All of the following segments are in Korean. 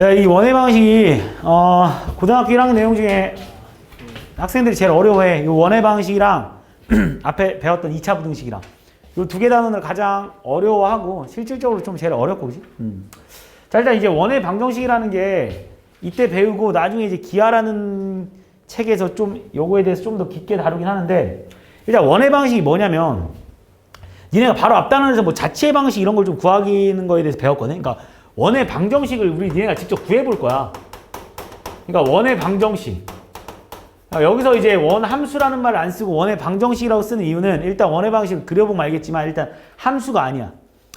이 원의 방식이 고등학교 1학년 내용 중에 학생들이 제일 어려워해. 이 원의 방식이랑 앞에 배웠던 2차 부등식이랑 이 두 개 단원을 가장 어려워하고 실질적으로 좀 제일 어렵고, 그지? 자, 일단 이제 원의 방정식이라는 게 이때 배우고 나중에 이제 기하라는 책에서 좀 요거에 대해서 좀 더 깊게 다루긴 하는데, 일단 원의 방식이 뭐냐면 니네가 바로 앞 단원에서 뭐 자치의 방식 이런 걸 좀 구하기는 거에 대해서 배웠거든. 그러니까 원의 방정식을 우리 니네가 직접 구해볼 거야. 그러니까 원의 방정식. 여기서 이제 원 함수라는 말을 안 쓰고 원의 방정식이라고 쓰는 이유는 일단 원의 방식을 그려보면 알겠지만 일단 함수가 아니야.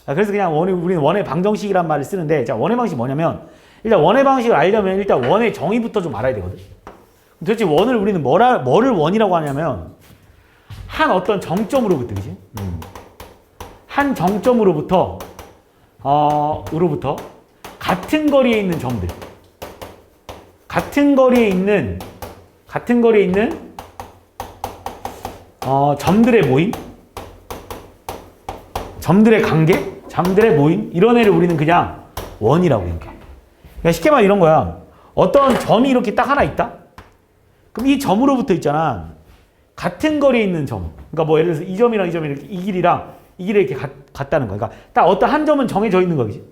그래서 그냥 우리는 원의 방정식이란 말을 쓰는데, 자, 원의 방식이 뭐냐면 일단 원의 방식을 알려면 일단 원의 정의부터 좀 알아야 되거든. 도대체 원을 우리는 뭐를 원이라고 하냐면 한 어떤 정점으로부터, 그지? 한 정점으로부터 같은 거리에 있는 점들, 같은 거리에 있는 점들의 모임, 점들의 관계, 점들의 모임, 이런 애를 우리는 그냥 원이라고 해. 그러니까 쉽게 말해 이런 거야. 어떤 점이 이렇게 딱 하나 있다? 그럼 이 점으로부터 있잖아, 같은 거리에 있는 점. 그러니까 뭐 예를 들어서 이 점이랑 이 점이 이렇게 이 길이랑 이 길이 이렇게 같다는 거야. 그러니까 딱 어떤 한 점은 정해져 있는 거지.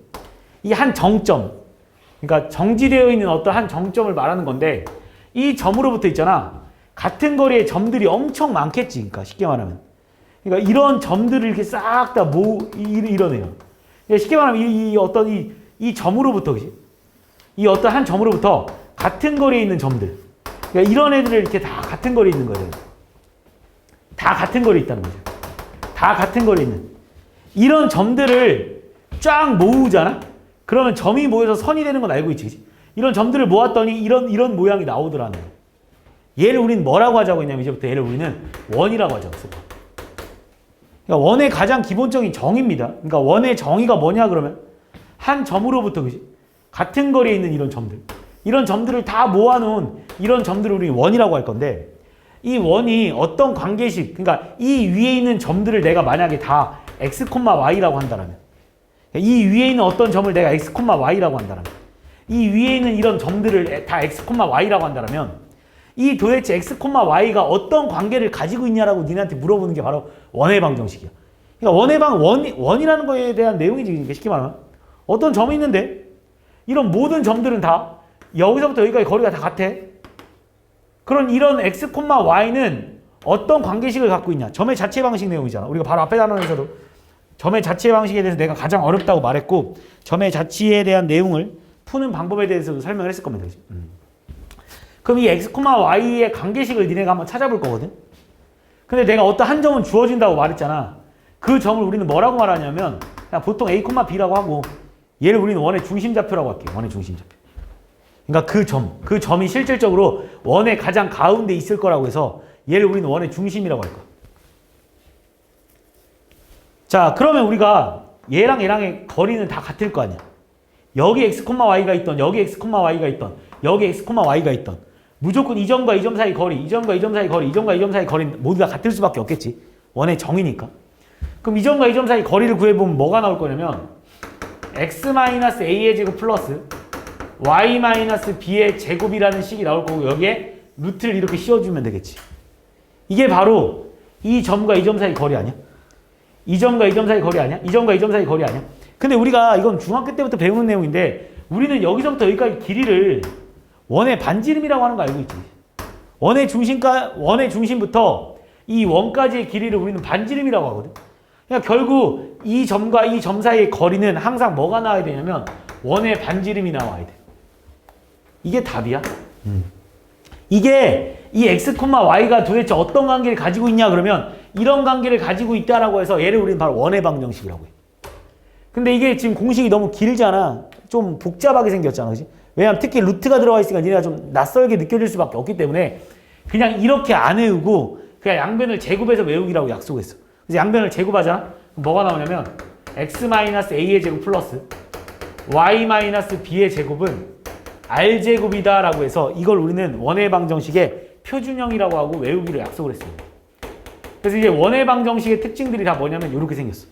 이 한 정점. 그러니까 정지되어 있는 어떤 한 정점을 말하는 건데, 이 점으로부터 있잖아, 같은 거리에 점들이 엄청 많겠지. 그러니까 쉽게 말하면. 그러니까 이런 점들을 이렇게 싹 다 이러네요. 그러니까 쉽게 말하면 이 점으로부터, 그지? 이 어떤 한 점으로부터 같은 거리에 있는 점들. 그러니까 이런 애들을 이렇게 다 같은 거리에 있는 거예요. 다 같은 거리에 있다는 거죠. 다 같은 거리에 있는. 이런 점들을 쫙 모으잖아? 그러면 점이 모여서 선이 되는 건 알고 있지, 그치? 이런 점들을 모았더니 이런 모양이 나오더라는 거야. 얘를 우리는 뭐라고 하자고 했냐면 이제부터 얘를 우리는 원이라고 하자고 했어. 그러니까 원의 가장 기본적인 정의입니다. 그러니까 원의 정의가 뭐냐 그러면 한 점으로부터, 그치? 같은 거리에 있는 이런 점들. 이런 점들을 다 모아놓은 이런 점들을 우리 원이라고 할 건데, 이 원이 어떤 관계식, 그러니까 이 위에 있는 점들을 내가 만약에 다 x, y라고 한다면, 이 위에 있는 어떤 점을 내가 x, y라고 한다면, 이 위에 있는 이런 점들을 다 x, y라고 한다면, 이 도대체 x, y가 어떤 관계를 가지고 있냐라고 니네한테 물어보는 게 바로 원의 방정식이야. 그러니까 원이라는 거에 대한 내용이지. 쉽게 말하면 어떤 점이 있는데 이런 모든 점들은 다 여기서부터 여기까지 거리가 다 같아. 그런 이런 x, y는 어떤 관계식을 갖고 있냐? 점의 자체 방식 내용이잖아. 우리가 바로 앞에 단원에서도 점의 자체 방식에 대해서 내가 가장 어렵다고 말했고, 점의 자체에 대한 내용을 푸는 방법에 대해서도 설명을 했을 겁니다. 그럼 이 x, y의 관계식을 니네가 한번 찾아볼 거거든. 근데 내가 어떤 한 점은 주어진다고 말했잖아. 그 점을 우리는 뭐라고 말하냐면 그냥 보통 a, b라고 하고, 얘를 우리는 원의 중심좌표라고 할게요. 원의 중심좌표. 그러니까 그 점이 실질적으로 원의 가장 가운데 있을 거라고 해서 얘를 우리는 원의 중심이라고 할 거야. 자, 그러면 우리가 얘랑의 거리는 다 같을 거 아니야. 여기 x, y가 있던, 여기 x, y가 있던, 여기 x, y가 있던, 무조건 이 점과 이 점 사이 거리, 이 점과 이 점 사이 거리, 이 점과 이 점 사이 거리는 모두 다 같을 수밖에 없겠지. 원의 정의니까. 그럼 이 점과 이 점 사이 거리를 구해보면 뭐가 나올 거냐면 x-a의 제곱 플러스 y-b의 제곱이라는 식이 나올 거고, 여기에 루트를 이렇게 씌워주면 되겠지. 이게 바로 이 점과 이 점 사이 거리 아니야? 이 점과 이 점 사이 거리 아니야? 이 점과 이 점 사이 거리 아니야? 근데 우리가 이건 중학교 때부터 배우는 내용인데, 우리는 여기서부터 여기까지 길이를 원의 반지름이라고 하는 거 알고 있지? 원의 중심부터 이 원까지의 길이를 우리는 반지름이라고 하거든. 그러니까 결국 이 점과 이 점 사이의 거리는 항상 뭐가 나와야 되냐면 원의 반지름이 나와야 돼. 이게 답이야. 이게 이 x, y가 도대체 어떤 관계를 가지고 있냐 그러면 이런 관계를 가지고 있다라고 해서 얘를 우리는 바로 원의 방정식이라고 해. 근데 이게 지금 공식이 너무 길잖아. 좀 복잡하게 생겼잖아. 그치? 왜냐면 특히 루트가 들어가 있으니까 니네가 좀 낯설게 느껴질 수밖에 없기 때문에 그냥 이렇게 안 외우고 그냥 양변을 제곱해서 외우기라고 약속했어. 그래서 양변을 제곱하잖아. 그럼 뭐가 나오냐면 x-a의 제곱 플러스 y-b의 제곱은 r제곱이다 라고 해서 이걸 우리는 원의 방정식의 표준형이라고 하고 외우기로 약속을 했습니다. 그래서 이제 원의 방정식의 특징들이 다 뭐냐면 이렇게 생겼어.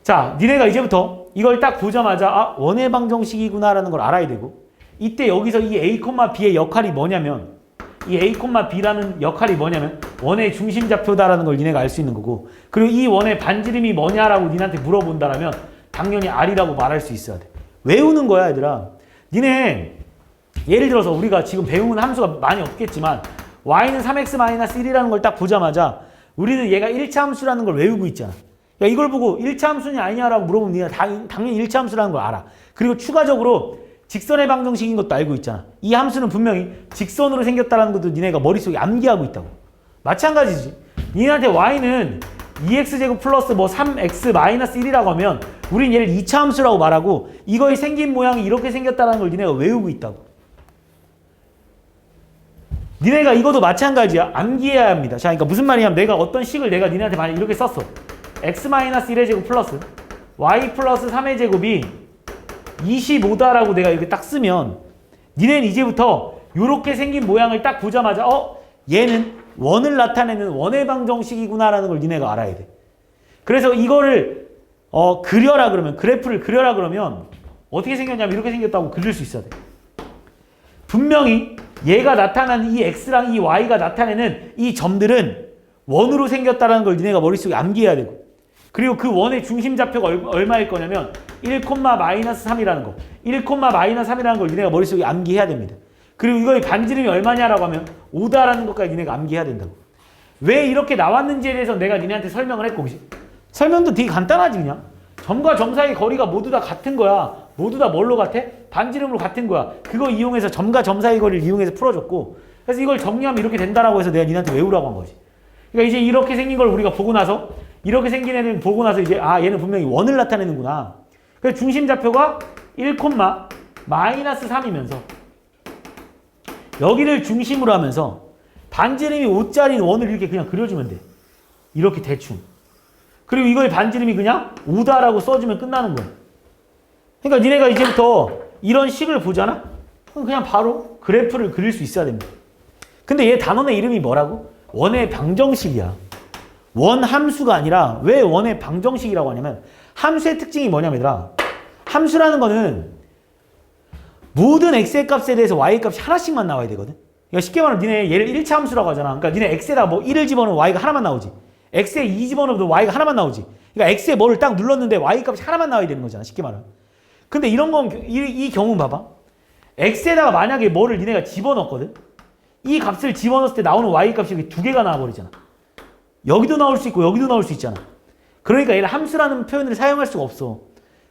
자, 니네가 이제부터 이걸 딱 보자마자 아, 원의 방정식이구나라는 걸 알아야 되고 이때 여기서 이 A, B의 역할이 뭐냐면 이 A, B라는 역할이 뭐냐면 원의 중심좌표다라는 걸 니네가 알 수 있는 거고 그리고 이 원의 반지름이 뭐냐라고 니네한테 물어본다라면 당연히 R이라고 말할 수 있어야 돼. 외우는 거야 얘들아. 니네 예를 들어서 우리가 지금 배우는 함수가 많이 없겠지만 y는 3x-1이라는 걸 딱 보자마자 우리는 얘가 1차 함수라는 걸 외우고 있잖아. 야, 이걸 보고 1차 함수냐 아니냐라고 물어보면 니가 당연히 1차 함수라는 걸 알아. 그리고 추가적으로 직선의 방정식인 것도 알고 있잖아. 이 함수는 분명히 직선으로 생겼다는 것도 니네가 머릿속에 암기하고 있다고. 마찬가지지. 니네한테 y는 2x제곱 플러스 뭐 3x-1이라고 하면 우린 얘를 2차 함수라고 말하고 이거의 생긴 모양이 이렇게 생겼다는 걸 니네가 외우고 있다고. 니네가 이것도 마찬가지야. 암기해야 합니다. 자, 그러니까 무슨 말이냐면 내가 어떤 식을 내가 니네한테 만약 이렇게 썼어. x-1의 제곱 플러스 y 플러스 3의 제곱이 25다라고 내가 이렇게 딱 쓰면 니네는 이제부터 이렇게 생긴 모양을 딱 보자마자 얘는 원을 나타내는 원의 방정식이구나라는 걸 니네가 알아야 돼. 그래서 이거를 그려라 그러면 그래프를 그려라 그러면 어떻게 생겼냐면 이렇게 생겼다고 그릴 수 있어야 돼. 분명히 얘가 나타나는 이 x랑 이 y가 나타내는 이 점들은 원으로 생겼다는 걸 니네가 머릿속에 암기해야 되고 그리고 그 원의 중심좌표가 얼마일 거냐면 1,-3이라는 거 1,-3이라는 걸 니네가 머릿속에 암기해야 됩니다. 그리고 이거의 반지름이 얼마냐라고 하면 5다라는 것까지 니네가 암기해야 된다고. 왜 이렇게 나왔는지에 대해서 내가 니네한테 설명을 했고 설명도 되게 간단하지 그냥. 점과 점 사이의 거리가 모두 다 같은 거야. 모두 다 뭘로 같아? 반지름으로 같은 거야. 그거 이용해서 점과 점 사이의 거리를 이용해서 풀어줬고 그래서 이걸 정리하면 이렇게 된다라고 해서 내가 니네한테 외우라고 한 거지. 그러니까 이제 이렇게 생긴 걸 우리가 보고 나서 이렇게 생긴 애는 보고 나서 이제 얘는 분명히 원을 나타내는구나. 그래서 중심좌표가 1,-3이면서 여기를 중심으로 하면서 반지름이 5짜리인 원을 이렇게 그냥 그려주면 돼. 이렇게 대충. 그리고 이거의 반지름이 그냥 5다라고 써주면 끝나는 거야. 그러니까 니네가 이제부터 이런 식을 보잖아? 그럼 그냥 바로 그래프를 그릴 수 있어야 됩니다. 근데 얘 단원의 이름이 뭐라고? 원의 방정식이야. 원 함수가 아니라 왜 원의 방정식이라고 하냐면 함수의 특징이 뭐냐면 얘들아 함수라는 거는 모든 x의 값에 대해서 y의 값이 하나씩만 나와야 되거든. 그러니까 쉽게 말하면 니네 얘를 1차 함수라고 하잖아. 그러니까 니네 x에다 뭐 1을 집어넣으면 y가 하나만 나오지. x에 2 집어넣어도 y가 하나만 나오지. 그러니까 x에 뭐를 딱 눌렀는데 y 값이 하나만 나와야 되는 거잖아. 쉽게 말하면. 근데 이런 건 이 경우는 봐봐. x에다가 만약에 뭐를 니네가 집어넣었거든. 이 값을 집어넣었을 때 나오는 y 값이 이렇게 두 개가 나와버리잖아. 여기도 나올 수 있고 여기도 나올 수 있잖아. 그러니까 얘를 함수라는 표현을 사용할 수가 없어.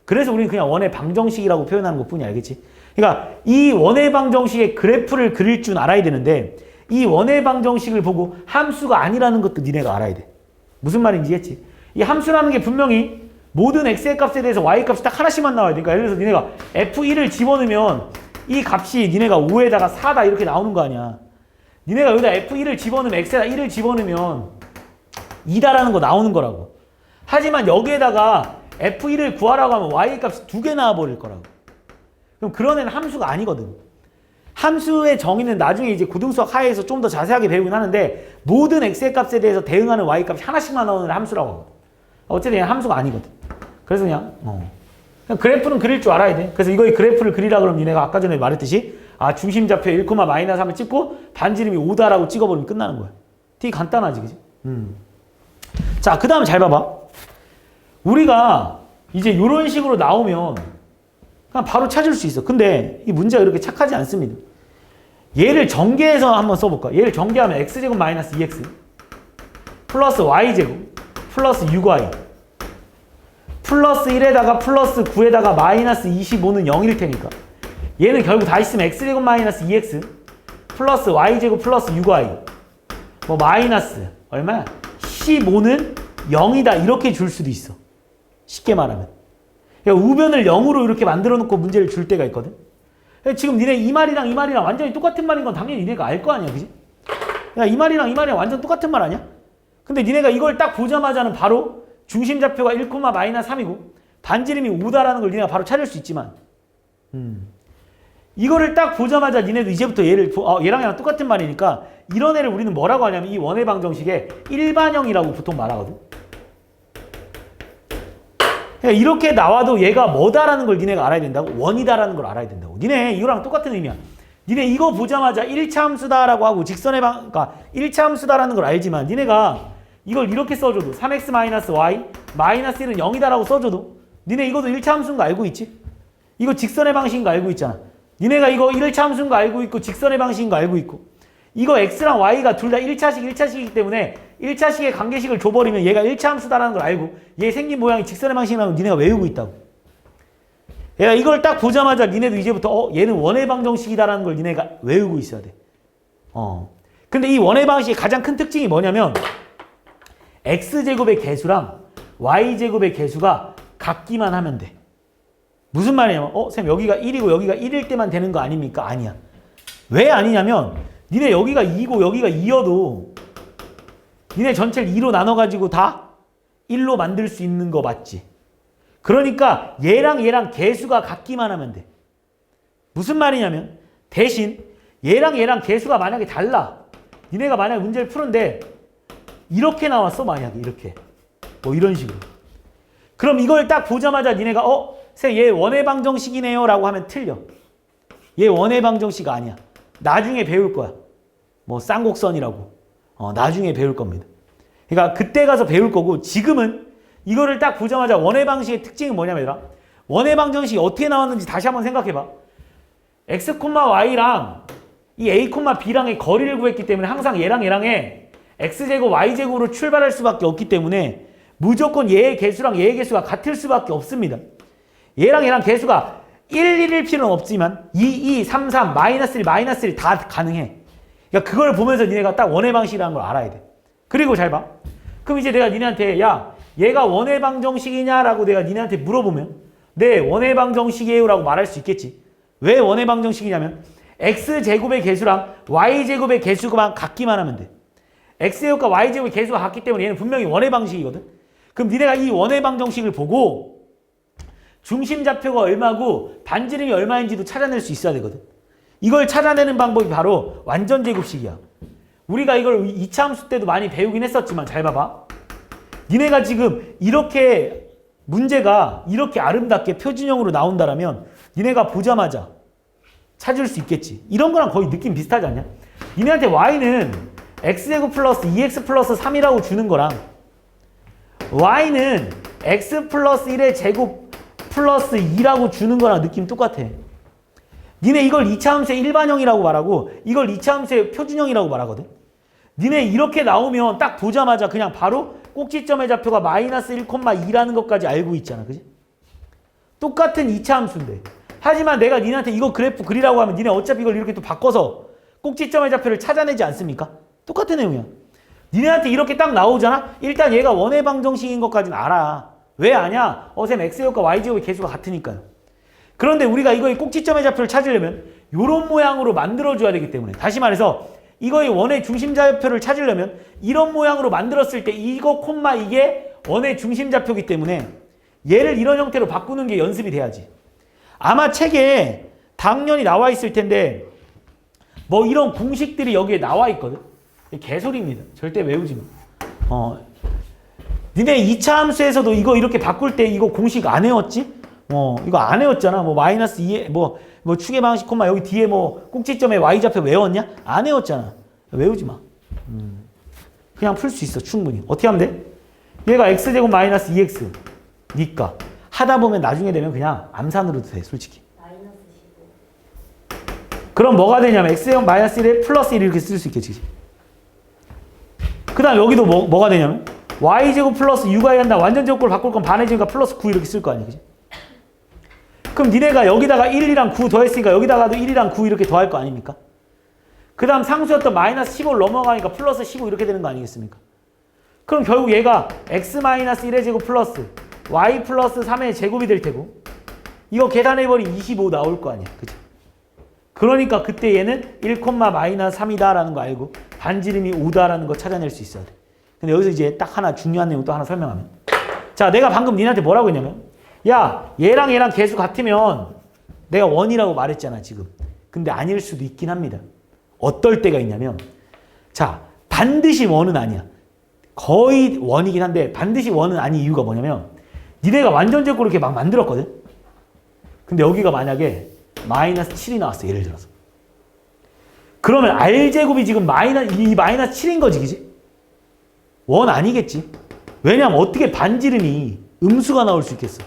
그래서 우리는 그냥 원의 방정식이라고 표현하는 것뿐이야. 알겠지? 그러니까 이 원의 방정식의 그래프를 그릴 줄 알아야 되는데 이 원의 방정식을 보고 함수가 아니라는 것도 니네가 알아야 돼. 무슨 말인지 이해했지? 이 함수라는 게 분명히 모든 x의 값에 대해서 y 값이 딱 하나씩만 나와야 되니까 예를 들어서 니네가 f1을 집어넣으면 이 값이 니네가 5에다가 4다 이렇게 나오는 거 아니야. 니네가 여기다 f1을 집어넣으면 x에다 1을 집어넣으면 2다라는 거 나오는 거라고. 하지만 여기에다가 f1을 구하라고 하면 y 값이 두 개 나와버릴 거라고. 그럼 그런 애는 함수가 아니거든. 함수의 정의는 나중에 이제 고등수학 하에서 좀 더 자세하게 배우긴 하는데 모든 x의 값에 대해서 대응하는 y 값이 하나씩만 나오는 함수라고 하거든. 어쨌든 얘는 함수가 아니거든. 그래서 그냥 그래프는 그릴 줄 알아야 돼. 그래서 이거의 그래프를 그리라 그러면 니네가 아까 전에 말했듯이 중심좌표 1,-3을 찍고 반지름이 5다라고 찍어버리면 끝나는 거야. 되게 간단하지, 그지? 자, 그 다음 잘 봐봐. 우리가 이제 이런 식으로 나오면 그냥 바로 찾을 수 있어. 근데 이 문제가 이렇게 착하지 않습니다. 얘를 전개해서 한번 써볼까? 얘를 전개하면 x제곱 마이너스 2x 플러스 y제곱 플러스 6y 플러스 1에다가 플러스 9에다가 마이너스 25는 0일 테니까 얘는 결국 다 있으면 x제곱 마이너스 2x 플러스 y제곱 플러스 6y 뭐 마이너스 얼마야? 15는 0이다 이렇게 줄 수도 있어. 쉽게 말하면. 그러니까 우변을 0으로 이렇게 만들어 놓고 문제를 줄 때가 있거든. 지금 니네 이 말이랑 이 말이랑 완전히 똑같은 말인 건 당연히 니네가 알 거 아니야. 그지? 야, 이 말이랑 이 말이랑 완전 똑같은 말 아니야? 근데 니네가 이걸 딱 보자마자는 바로 중심좌표가 1,-3이고 반지름이 5다라는 걸 니네가 바로 찾을 수 있지만 이거를 딱 보자마자 니네도 이제부터 얘랑 똑같은 말이니까 이런 애를 우리는 뭐라고 하냐면 이 원의 방정식의 일반형이라고 보통 말하거든. 그러니까 이렇게 나와도 얘가 뭐다라는 걸 니네가 알아야 된다고? 원이다라는 걸 알아야 된다고. 니네 이거랑 똑같은 의미야. 니네 이거 보자마자 1차 함수다라고 하고 직선의 그러니까 1차 함수다라는 걸 알지만 니네가 이걸 이렇게 써줘도 3x-y 마이너스 1은 0이다라고 써줘도 니네 이것도 1차 함수인 거 알고 있지? 이거 직선의 방식인 거 알고 있잖아. 니네가 이거 1차 함수인 거 알고 있고 직선의 방식인 거 알고 있고 이거 x랑 y가 둘 다 1차식이기 때문에 1차식의 관계식을 줘버리면 얘가 1차 함수다라는 걸 알고 얘 생긴 모양이 직선의 방식이라는 걸 니네가 외우고 있다고. 얘가 이걸 딱 보자마자 니네도 이제부터 얘는 원의 방정식이다라는 걸 니네가 외우고 있어야 돼. 근데 이 원의 방식의 가장 큰 특징이 뭐냐면 x제곱의 개수랑 y제곱의 개수가 같기만 하면 돼. 무슨 말이냐면 쌤 여기가 1이고 여기가 1일 때만 되는 거 아닙니까? 아니야. 왜 아니냐면 니네 여기가 2고 여기가 2여도 니네 전체를 2로 나눠가지고 다 1로 만들 수 있는 거 맞지? 그러니까 얘랑 개수가 같기만 하면 돼. 무슨 말이냐면 대신 얘랑 개수가 만약에 달라. 니네가 만약에 문제를 푸는데 이렇게 나왔어. 만약에 이렇게. 뭐 이런 식으로. 그럼 이걸 딱 보자마자 니네가 쌤 얘 원의 방정식이네요 라고 하면 틀려. 얘 원의 방정식 아니야. 나중에 배울 거야. 뭐 쌍곡선이라고. 나중에 배울 겁니다. 그러니까 그때 가서 배울 거고 지금은 이거를 딱 보자마자 원의 방식의 특징은 뭐냐면 얘들아. 원의 방정식이 어떻게 나왔는지 다시 한번 생각해봐. x, y랑 이 a, b랑의 거리를 구했기 때문에 항상 얘랑의 x제곱, y제곱으로 출발할 수밖에 없기 때문에 무조건 얘의 개수랑 얘의 개수가 같을 수밖에 없습니다. 얘랑 개수가 1, 1일 필요는 없지만 2, 2, 3, 3, 마이너스 1, 마이너스 1 다 가능해. 그러니까 그걸 보면서 니네가 딱 원의 방식이라는 걸 알아야 돼. 그리고 잘 봐. 그럼 이제 내가 니네한테 야 얘가 원의 방정식이냐라고 내가 니네한테 물어보면 네 원의 방정식이에요 라고 말할 수 있겠지. 왜 원의 방정식이냐면 x제곱의 개수랑 y제곱의 개수가 같기만 하면 돼. x제곱과 y제곱의 개수가 같기 때문에 얘는 분명히 원의 방식이거든. 그럼 니네가 이 원의 방정식을 보고 중심좌표가 얼마고 반지름이 얼마인지도 찾아낼 수 있어야 되거든. 이걸 찾아내는 방법이 바로 완전제곱식이야. 우리가 이걸 2차 함수 때도 많이 배우긴 했었지만 잘 봐봐. 니네가 지금 이렇게 문제가 이렇게 아름답게 표준형으로 나온다라면 니네가 보자마자 찾을 수 있겠지. 이런 거랑 거의 느낌 비슷하지 않냐? 니네한테 y는 x제곱 플러스 2x 플러스 3이라고 주는 거랑 y는 x 플러스 1의 제곱 플러스 2라고 주는 거랑 느낌 똑같아. 니네 이걸 2차 함수의 일반형이라고 말하고 이걸 2차 함수의 표준형이라고 말하거든. 니네 이렇게 나오면 딱 보자마자 그냥 바로 꼭지점의 좌표가 마이너스 1,2라는 것까지 알고 있잖아. 그지? 똑같은 2차 함수인데. 하지만 내가 니네한테 이거 그래프 그리라고 하면 니네 어차피 이걸 이렇게 또 바꿔서 꼭지점의 좌표를 찾아내지 않습니까? 똑같은 내용이야. 니네한테 이렇게 딱 나오잖아? 일단 얘가 원의 방정식인 것까지는 알아. 왜 아냐? 쌤 x제곱과 y제곱의 개수가 같으니까요. 그런데 우리가 이거의 꼭지점의 좌표를 찾으려면 이런 모양으로 만들어줘야 되기 때문에 다시 말해서 이거의 원의 중심좌표를 찾으려면 이런 모양으로 만들었을 때 이거 콤마 이게 원의 중심좌표이기 때문에 얘를 이런 형태로 바꾸는 게 연습이 돼야지. 아마 책에 당연히 나와 있을 텐데 뭐 이런 공식들이 여기에 나와 있거든. 개소리입니다. 절대 외우지 마. 니네 2차 함수에서도 이거 이렇게 바꿀 때 이거 공식 안 외웠지? 이거 안 외웠잖아. 뭐 마이너스 2에 뭐 축의 방식 콤마 여기 뒤에 뭐 꼭지점에 y좌표 외웠냐? 안 외웠잖아. 외우지 마. 그냥 풀 수 있어. 충분히. 어떻게 하면 돼? 얘가 x제곱 마이너스 2x 니까 하다 보면 나중에 되면 그냥 암산으로도 돼. 솔직히. 마이너스 15. 그럼 뭐가 되냐면 x제곱 마이너스 1에 플러스 1 이렇게 쓸 수 있겠지. 그 다음 여기도 뭐가 되냐면 y제곱 플러스 6y 한다. 완전 제곱꼴 바꿀 건 반의 제곱과 플러스 9 이렇게 쓸 거 아니야. 그지? 그럼 니네가 여기다가 1이랑 9 더했으니까 여기다가도 1이랑 9 이렇게 더할 거 아닙니까? 그 다음 상수였던 마이너스 15를 넘어가니까 플러스 15 이렇게 되는 거 아니겠습니까? 그럼 결국 얘가 x 마이너스 1의 제곱 플러스 y 플러스 3의 제곱이 될 테고 이거 계산해버리면 25 나올 거 아니야. 그치? 그러니까 그때 얘는 1, 마이너스 3이다라는 거 알고 반지름이 5다라는 거 찾아낼 수 있어야 돼. 근데 여기서 이제 딱 하나 중요한 내용 또 하나 설명하면 자 내가 방금 니한테 뭐라고 했냐면 야 얘랑 개수 같으면 내가 원이라고 말했잖아 지금. 근데 아닐 수도 있긴 합니다. 어떨 때가 있냐면 자 반드시 원은 아니야. 거의 원이긴 한데 반드시 원은 아닌 이유가 뭐냐면 니네가 완전제곱으로 이렇게 막 만들었거든. 근데 여기가 만약에 마이너스 7이 나왔어. 예를 들어서. 그러면 R제곱이 지금 이 마이너스 7인 거지, 그지? 원 아니겠지? 왜냐면 어떻게 반지름이 음수가 나올 수 있겠어?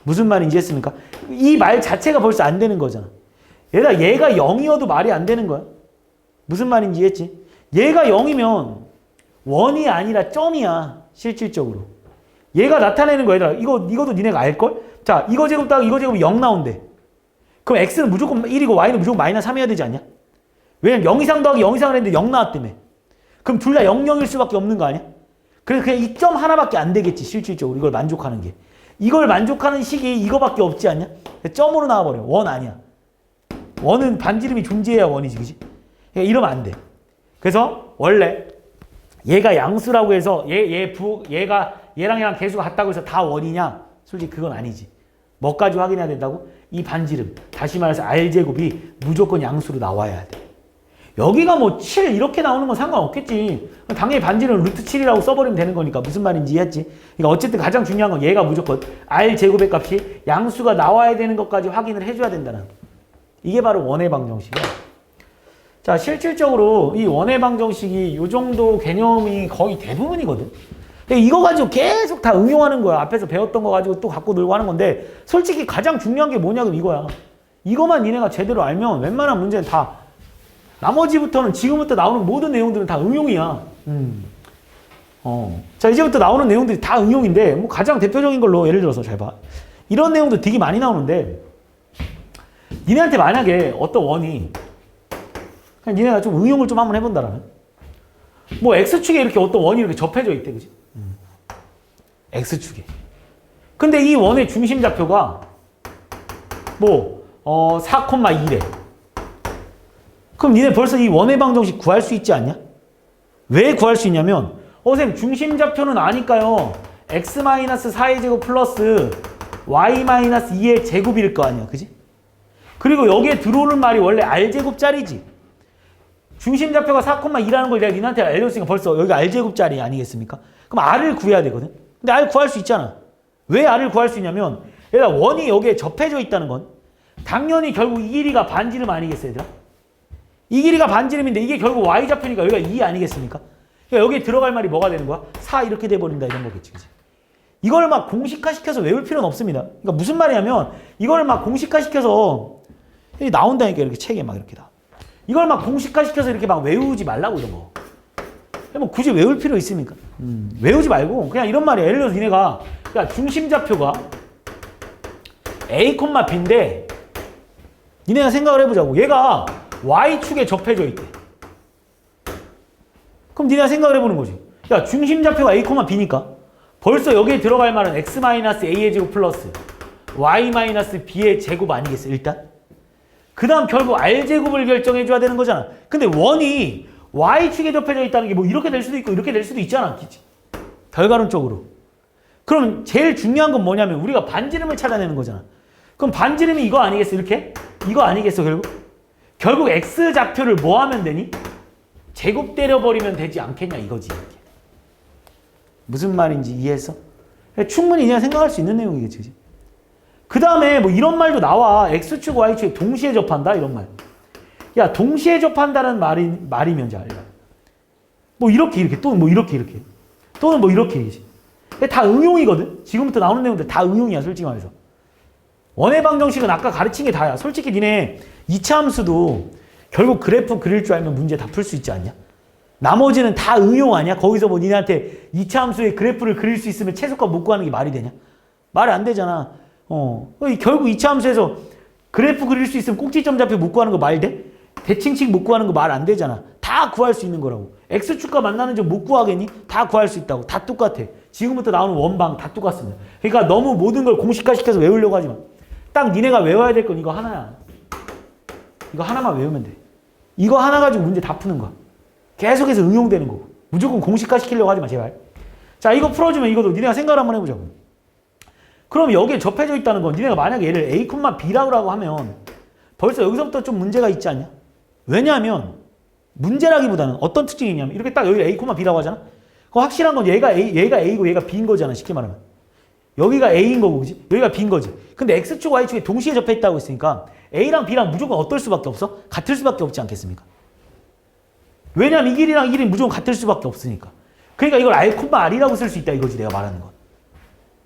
무슨 말인지 했습니까? 이 말 자체가 벌써 안 되는 거잖아. 얘가 0이어도 말이 안 되는 거야. 무슨 말인지 했지? 얘가 0이면 원이 아니라 점이야. 실질적으로. 얘가 나타내는 거야. 얘들아. 이것도 니네가 알걸? 자, 이거 제곱 따고 이거 제곱이 0 나온대. 그럼 x는 무조건 1이고 y는 무조건 마이너스 3 해야 되지 않냐? 왜냐면 0 이상 더하기 0 이상을 했는데 0 나왔다며. 그럼 둘 다 0, 0일 수밖에 없는 거 아니야? 그래서 그냥 이 점 하나밖에 안 되겠지. 실질적으로 이걸 만족하는 게. 이걸 만족하는 식이 이거밖에 없지 않냐? 점으로 나와버려. 원 아니야. 원은 반지름이 존재해야 원이지, 그지? 그러니까 이러면 안 돼. 그래서 원래 얘가 양수라고 해서 얘랑 개수가 같다고 해서 다 원이냐? 솔직히 그건 아니지. 뭐까지 확인해야 된다고? 이 반지름. 다시 말해서 R제곱이 무조건 양수로 나와야 돼. 여기가 뭐 7 이렇게 나오는 건 상관없겠지. 당연히 반지름 루트 7이라고 써버리면 되는 거니까 무슨 말인지 이해했지? 그러니까 어쨌든 가장 중요한 건 얘가 무조건 R제곱의 값이 양수가 나와야 되는 것까지 확인을 해줘야 된다는. 이게 바로 원의 방정식이야. 자, 실질적으로 이 원의 방정식이 이 정도 개념이 거의 대부분이거든. 근데 이거 가지고 계속 다 응용하는 거야. 앞에서 배웠던 거 가지고 또 갖고 놀고 하는 건데 솔직히 가장 중요한 게 뭐냐면 이거야. 이거만 니네가 제대로 알면 웬만한 문제는 다 나머지부터는 지금부터 나오는 모든 내용들은 다 응용이야. 자, 이제부터 나오는 내용들이 다 응용인데 뭐 가장 대표적인 걸로 예를 들어서 잘 봐. 이런 내용도 되게 많이 나오는데 니네한테 만약에 어떤 원이 그냥 니네가 좀 응용을 좀 한번 해본다라면 뭐 X축에 이렇게 어떤 원이 이렇게 접해져 있대, 그지? X축에. 근데 이 원의 중심 좌표가 뭐 4,2래. 그럼 니네 벌써 이 원의 방정식 구할 수 있지 않냐? 왜 구할 수 있냐면 선생님 중심 좌표는 아니까요. x-4의 제곱 플러스 y-2의 제곱일 거 아니야, 그지? 그리고 여기에 들어오는 말이 원래 R제곱짜리지. 중심 좌표가 4,2라는 걸 내가 니한테 알려줬으니까 벌써 여기가 R제곱짜리 아니겠습니까? 그럼 R을 구해야 되거든. 근데 R 구할 수 있잖아. 왜 R을 구할 수 있냐면 얘들아 원이 여기에 접해져 있다는 건 당연히 결국 이 길이가 반지름 아니겠어요, 얘들아? 이 길이가 반지름인데 이게 결국 Y좌표니까 여기가 2 아니겠습니까? 그러니까 여기에 들어갈 말이 뭐가 되는 거야? 4 이렇게 돼버린다 이런 거겠지, 그치? 이걸 막 공식화시켜서 외울 필요는 없습니다. 그러니까 무슨 말이냐면 이걸 막 공식화시켜서 나온다니까 이렇게 책에 막 이렇게 다. 이걸 막 공식화시켜서 이렇게 막 외우지 말라고 이런 거. 뭐 굳이 외울 필요 있습니까? 외우지 말고 그냥 이런 말이야. 예를 들어서 니네가 그러니까 중심 좌표가 A, B인데 니네가 생각을 해보자고. 얘가 Y축에 접해져 있대. 그럼 니네가 생각을 해보는 거지. 야, 중심 좌표가 A, B니까 벌써 여기에 들어갈 말은 X-A의 제곱 플러스 Y-B의 제곱 아니겠어, 일단? 그 다음 결국 R제곱을 결정해줘야 되는 거잖아. 근데 원이 Y축에 접해져 있다는 게 뭐 이렇게 될 수도 있고 이렇게 될 수도 있잖아. 결과론적으로. 그럼 제일 중요한 건 뭐냐면 우리가 반지름을 찾아내는 거잖아. 그럼 반지름이 이거 아니겠어, 이렇게? 이거 아니겠어, 결국? 결국 X좌표를 뭐 하면 되니? 제곱 때려버리면 되지 않겠냐, 이거지. 이렇게. 무슨 말인지 이해했어? 충분히 그냥 생각할 수 있는 내용이겠지, 그치? 그 다음에 뭐 이런 말도 나와. X축, Y축 동시에 접한다? 이런 말. 야, 동시에 접한다는 말이면 잘 알아. 뭐 이렇게, 또는 뭐 이렇게. 또는 뭐 이렇게. 다 응용이거든? 지금부터 나오는 내용들 다 응용이야, 솔직히 말해서. 원의 방정식은 아까 가르친 게 다야. 솔직히 니네 2차 함수도 결국 그래프 그릴 줄 알면 문제 다 풀 수 있지 않냐? 나머지는 다 응용 아니야? 거기서 뭐 니네한테 2차 함수의 그래프를 그릴 수 있으면 최소값 못 구하는 게 말이 되냐? 말이 안 되잖아. 결국 2차 함수에서 그래프 그릴 수 있으면 꼭지점 좌표 못 구하는 거 말 돼? 대칭식 못 구하는 거 말 안 되잖아. 다 구할 수 있는 거라고. X축과 만나는 점 못 구하겠니? 다 구할 수 있다고. 다 똑같아. 지금부터 나오는 원방 다 똑같습니다. 그러니까 너무 모든 걸 공식화시켜서 외우려고 하지 마. 딱 니네가 외워야 될 건 이거 하나야. 이거 하나만 외우면 돼. 이거 하나 가지고 문제 다 푸는 거야. 계속해서 응용되는 거고. 무조건 공식화시키려고 하지 마, 제발. 자, 이거 풀어주면 이것도 니네가 생각을 한번 해보자고. 그럼 여기에 접해져 있다는 건 니네가 만약에 얘를 A, B라고 하면 벌써 여기서부터 좀 문제가 있지 않냐? 왜냐하면 문제라기보다는 어떤 특징이 있냐면 이렇게 딱 여기 A, B라고 하잖아? 그럼 확실한 건 얘가 A고 얘가 B인 거잖아, 쉽게 말하면. 여기가 A인 거고, 그지? 여기가 B인 거지. 근데 X축, Y축에 동시에 접해 있다고 했으니까 A랑 B랑 무조건 어떨 수밖에 없어? 같을 수밖에 없지 않겠습니까? 왜냐면 이 길이랑 이 길이 무조건 같을 수밖에 없으니까. 그러니까 이걸 R, R이라고 쓸 수 있다 이거지, 내가 말하는 건.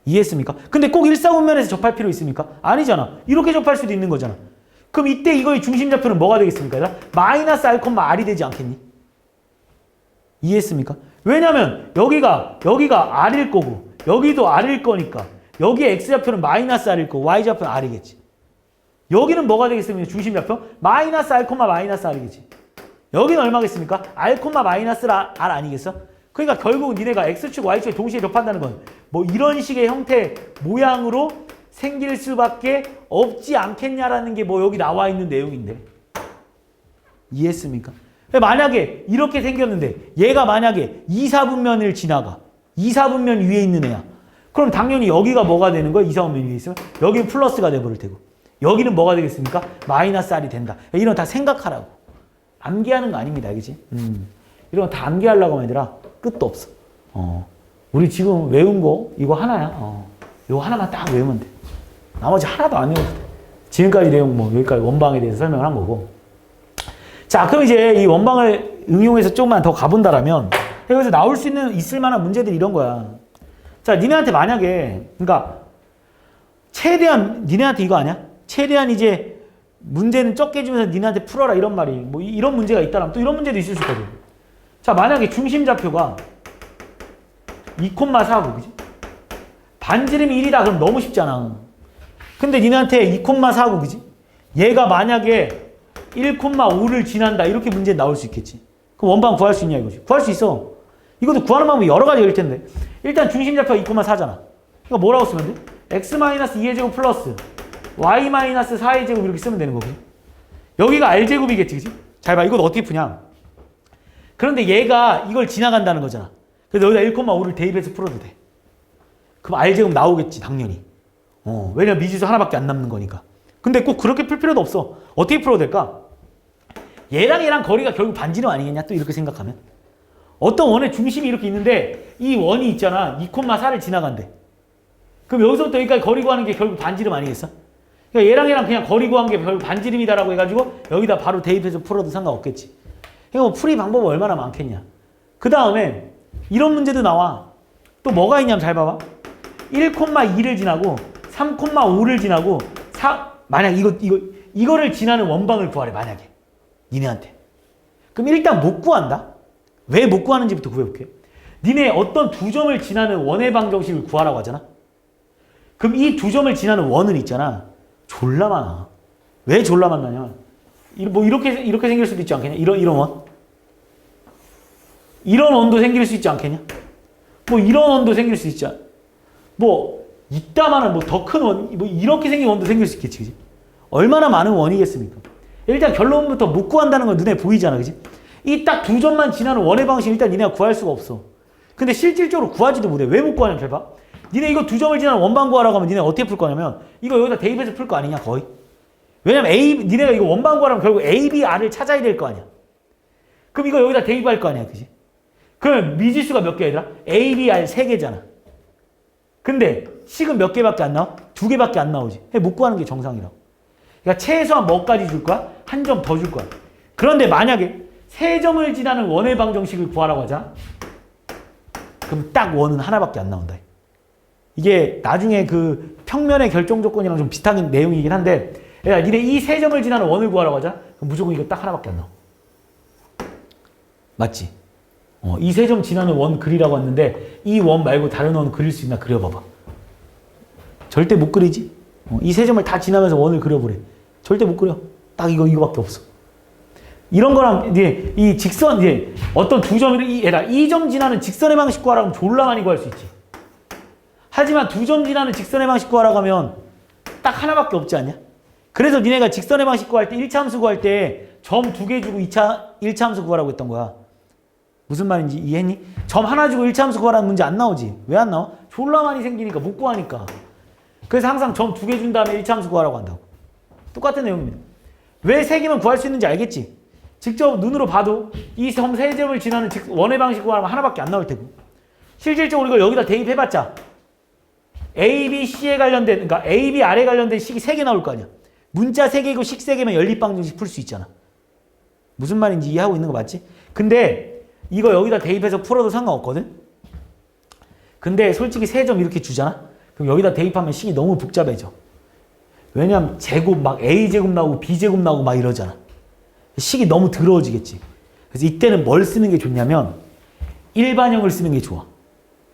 이해했습니까? 근데 꼭 일사분면에서 접할 필요 있습니까? 아니잖아. 이렇게 접할 수도 있는 거잖아. 그럼 이때 이거의 중심좌표는 뭐가 되겠습니까? 마이너스 R, R이 되지 않겠니? 이해했습니까? 왜냐면 여기가 R일 거고 여기도 R일 거니까 여기에 X좌표는 마이너스 R일 거고 Y좌표는 R이겠지. 여기는 뭐가 되겠습니까? 중심좌표? 마이너스 R, 마이너스 R이겠지. 여기는 얼마겠습니까? R, 마이너스 R 아니겠어? 그러니까 결국 니네가 X축, Y축에 동시에 접한다는 건 뭐 이런 식의 형태, 모양으로 생길 수밖에 없지 않겠냐라는 게 뭐 여기 나와 있는 내용인데. 이해했습니까? 만약에 이렇게 생겼는데 얘가 만약에 2사분면을 지나가. 2사분면 위에 있는 애야. 그럼 당연히 여기가 뭐가 되는 거야? 2사분면 위에 있으면 여기는 플러스가 돼버릴 테고 여기는 뭐가 되겠습니까? 마이너스 R이 된다. 이런 거 다 생각하라고. 암기하는 거 아닙니다. 알겠지? 이런 거 다 암기하려고 하면 얘들아 끝도 없어. 우리 지금 외운 거 이거 하나야. 이거 하나만 딱 외우면 돼. 나머지 하나도 안 외워도 돼. 지금까지 내용 뭐 여기까지 원방에 대해서 설명을 한 거고. 자, 그럼 이제 이 원방을 응용해서 조금만 더 가본다라면 여기서 나올 수 있을 만한 문제들이 이런 거야. 자, 니네한테 만약에 그러니까 최대한 니네한테 이거 아니야? 최대한 이제 문제는 적게 주면서 니네한테 풀어라 이런 말이 뭐 이런 문제가 있다라면 또 이런 문제도 있을 수 있거든. 자, 만약에 중심좌표가 2,4고 그지? 반지름이 1이다 그럼 너무 쉽잖아. 근데 니네한테 2,4고 그지? 얘가 만약에 1,5를 지난다 이렇게 문제 나올 수 있겠지. 그럼 원방 구할 수 있냐 이거지. 구할 수 있어. 이것도 구하는 방법이 여러 가지가 있을 텐데 일단 중심좌표가 2,4잖아. 그러니까 뭐라고 쓰면 돼? x-2의 제곱 플러스 y-4의 제곱 이렇게 쓰면 되는 거지. 여기가 r제곱이겠지, 그지? 잘 봐. 이것도 어떻게 푸냐? 그런데 얘가 이걸 지나간다는 거잖아. 그래서 여기다 1,5를 대입해서 풀어도 돼. 그럼 r제곱 나오겠지, 당연히. 왜냐면 미지수 하나밖에 안 남는 거니까. 근데 꼭 그렇게 풀 필요도 없어. 어떻게 풀어도 될까? 얘랑 거리가 결국 반지름 아니겠냐? 또 이렇게 생각하면. 어떤 원의 중심이 이렇게 있는데 이 원이 있잖아. 2,4를 지나간대. 그럼 여기서부터 여기까지 거리 구하는 게 결국 반지름 아니겠어? 그러니까 얘랑 그냥 거리 구한 게 결국 반지름이다라고 해가지고 여기다 바로 대입해서 풀어도 상관없겠지. 그러니까 뭐 풀이 방법이 얼마나 많겠냐. 그 다음에 이런 문제도 나와. 또 뭐가 있냐면 잘 봐봐. 1,2를 지나고 3,5를 지나고 만약 이거를 지나는 원방을 구하래. 만약에 니네한테. 그럼 일단 못 구한다. 왜 못 구하는지부터 구해볼게. 니네 어떤 두 점을 지나는 원의 방정식을 구하라고 하잖아. 그럼 이 두 점을 지나는 원은 있잖아. 졸라 많아. 왜 졸라 많나냐? 뭐 이렇게 생길 수도 있지 않겠냐? 이런 원. 이런 원도 생길 수 있지 않겠냐? 뭐 이런 원도 생길 수 있지. 뭐 이따만한 뭐 더 큰 원, 뭐 이렇게 생긴 원도 생길 수 있겠지, 그지? 얼마나 많은 원이겠습니까? 일단 결론부터 못 구한다는 건 눈에 보이잖아, 그지? 이 딱 두 점만 지나는 원의 방식 일단 니네가 구할 수가 없어. 근데 실질적으로 구하지도 못해. 왜 못 구하냐면 잘 봐. 니네 이거 두 점을 지나는 원방 구하라고 하면 니네 어떻게 풀 거냐면 이거 여기다 대입해서 풀 거 아니냐, 거의? 왜냐면 니네가 이거 원방 구하라면 결국 A, B, R을 찾아야 될 거 아니야. 그럼 이거 여기다 대입할 거 아니야, 그지? 그럼 미지수가 몇 개야, 얘들아? A, B, R 3개잖아. 근데 식은 몇 개밖에 안 나와? 2개밖에 안 나오지. 못 구하는 게 정상이라고. 그러니까 최소한 뭐까지 줄 거야? 한 점 더 줄 거야. 그런데 만약에 3점을 지나는 원의 방정식을 구하라고 하자. 그럼 딱 원은 하나밖에 안 나온다. 이게 나중에 그 평면의 결정 조건이랑 좀 비슷한 내용이긴 한데 야, 니네 이 3점을 지나는 원을 구하라고 하자. 그럼 무조건 이거 딱 하나밖에 안 나와. 맞지? 이 3점 지나는 원 그리라고 했는데 이 원 말고 다른 원 그릴 수 있나 그려봐봐. 절대 못 그리지? 이 3점을 다 지나면서 원을 그려보래. 절대 못 그려. 딱 이거밖에 없어. 이런 거랑 이제 이 직선 이제 어떤 두 점을 얘라 2점 지나는 직선의 방식 구하라고 하면 졸라 많이 구할 수 있지. 하지만 2점 지나는 직선의 방식 구하라고 하면 딱 하나밖에 없지 않냐? 그래서 니네가 직선의 방식 구할 때 1차 함수 구할 때 점 2개 주고 1차 함수 구하라고 했던 거야. 무슨 말인지 이해했니? 점 하나 주고 1차 함수 구하라는 문제 안 나오지. 왜 안 나와? 졸라 많이 생기니까 못 구하니까. 그래서 항상 점 2개 준 다음에 1차 함수 구하라고 한다고. 똑같은 내용입니다. 왜 3개만 구할 수 있는지 알겠지? 직접 눈으로 봐도 이 점 3점을 지나는 원의 방식 구하면 하나밖에 안 나올 테고 실질적으로 이걸 여기다 대입해봤자 A, B, C에 관련된, 그러니까 A, B, R에 관련된 식이 3개 나올 거 아니야. 문자 3개고 식 3개면 연립방정식 풀 수 있잖아. 무슨 말인지 이해하고 있는 거 맞지? 근데 이거 여기다 대입해서 풀어도 상관없거든? 근데 솔직히 3점 이렇게 주잖아? 그럼 여기다 대입하면 식이 너무 복잡해져. 왜냐면 제곱 막 A제곱 나오고 B제곱 나오고 막 이러잖아. 식이 너무 더러워지겠지. 그래서 이때는 뭘 쓰는 게 좋냐면 일반형을 쓰는 게 좋아.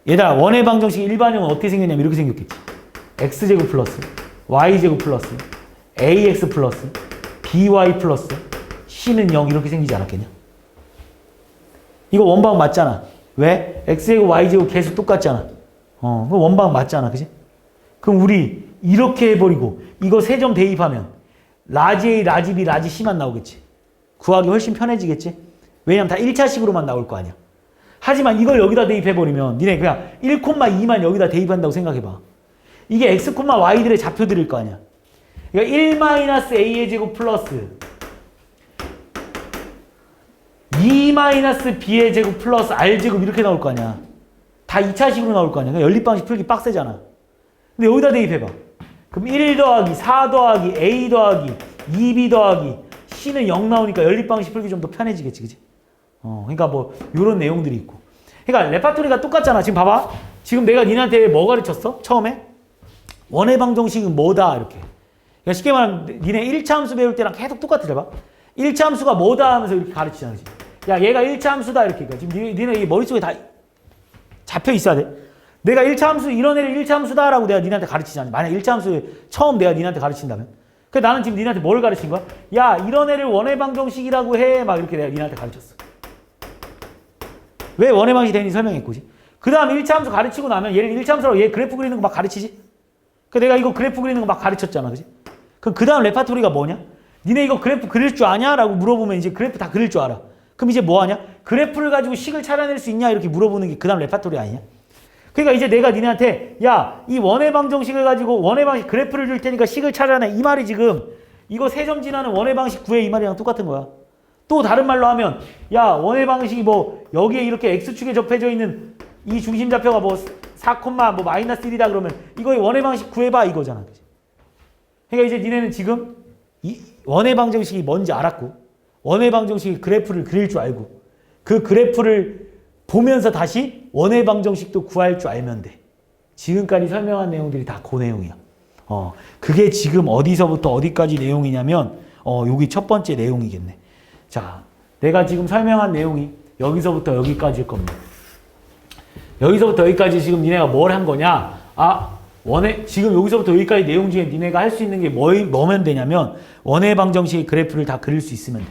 얘들아 원의 방정식 일반형은 어떻게 생겼냐면 이렇게 생겼겠지. x제곱 플러스 y제곱 플러스 ax 플러스 by 플러스 c는 0 이렇게 생기지 않았겠냐? 이거 원방 맞잖아. 왜? x제곱 y제곱 계수 똑같잖아. 그럼 원방 맞잖아. 그지? 그럼 우리 이렇게 해버리고 이거 3점 대입하면 라지 A, 라지 B, 라지 C만 나오겠지. 구하기 훨씬 편해지겠지? 왜냐면 다 1차식으로만 나올 거 아니야. 하지만 이걸 여기다 대입해버리면 니네 그냥 1,2만 여기다 대입한다고 생각해봐. 이게 x, y들의 좌표들일 거 아니야. 그러니까 1-a의 제곱 플러스 2-b의 제곱 플러스 r제곱 이렇게 나올 거 아니야. 다 2차식으로 나올 거 아니야. 그러니까 연립방식 풀기 빡세잖아. 근데 여기다 대입해봐. 그럼 1 더하기 4 더하기 a 더하기 2b 더하기 c는 0 나오니까 연립방식 풀기 좀 더 편해지겠지. 그치? 그러니까 뭐 요런 내용들이 있고. 그러니까 레파토리가 똑같잖아. 지금 봐봐. 지금 내가 니네한테 뭐 가르쳤어? 처음에? 원의 방정식은 뭐다 이렇게. 그러니까 쉽게 말하면 니네 1차 함수 배울 때랑 계속 똑같아. 봐. 1차 함수가 뭐다 하면서 이렇게 가르치잖아. 그치? 야 얘가 1차 함수다 이렇게. 그러니까 지금 니네 머릿속에 다 잡혀 있어야 돼. 내가 1차 함수 이런 애를 1차 함수다라고 내가 니네한테 가르치잖아. 만약 1차 함수 처음 내가 니네한테 가르친다면. 그 나는 지금 니네한테 뭘 가르친 거야? 야 이런 애를 원의 방정식이라고 해. 막 이렇게 내가 니네한테 가르쳤어. 왜 원의 방식이 되는지 설명했고지. 그 다음 1차 함수 가르치고 나면 얘를 1차 함수라고 얘 그래프 그리는 거 막 가르치지. 그 내가 이거 그래프 그리는 거 막 가르쳤잖아. 그지? 그럼 그 다음 레파토리가 뭐냐? 니네 이거 그래프 그릴 줄 아냐? 라고 물어보면 이제 그래프 다 그릴 줄 알아. 그럼 이제 뭐 하냐? 그래프를 가지고 식을 찾아낼 수 있냐? 이렇게 물어보는 게 그 다음 레파토리 아니냐? 그러니까 이제 내가 니네한테 야, 이 원의 방정식을 가지고 원의 방식 그래프를 줄 테니까 식을 찾아내. 이 말이 지금 이거 3점 지나는 원의 방식 구해 이 말이랑 똑같은 거야. 또 다른 말로 하면 야, 원의 방식이 뭐 여기에 이렇게 x축에 접해져 있는 이 중심 좌표가 뭐 4, 뭐 마이너스 1이다 그러면 이거의 원의 방식 구해봐 이거잖아. 그치? 그러니까 이제 니네는 지금 이 원의 방정식이 뭔지 알았고 원의 방정식이 그래프를 그릴 줄 알고 그 그래프를 보면서 다시 원의 방정식도 구할 줄 알면 돼. 지금까지 설명한 내용들이 다 그 내용이야. 그게 지금 어디서부터 어디까지 내용이냐면 여기 첫 번째 내용이겠네. 자, 내가 지금 설명한 내용이 여기서부터 여기까지일 겁니다. 여기서부터 여기까지 지금 니네가 뭘 한 거냐? 지금 여기서부터 여기까지 내용 중에 니네가 할 수 있는 게 뭐면 되냐면 원의 방정식의 그래프를 다 그릴 수 있으면 돼.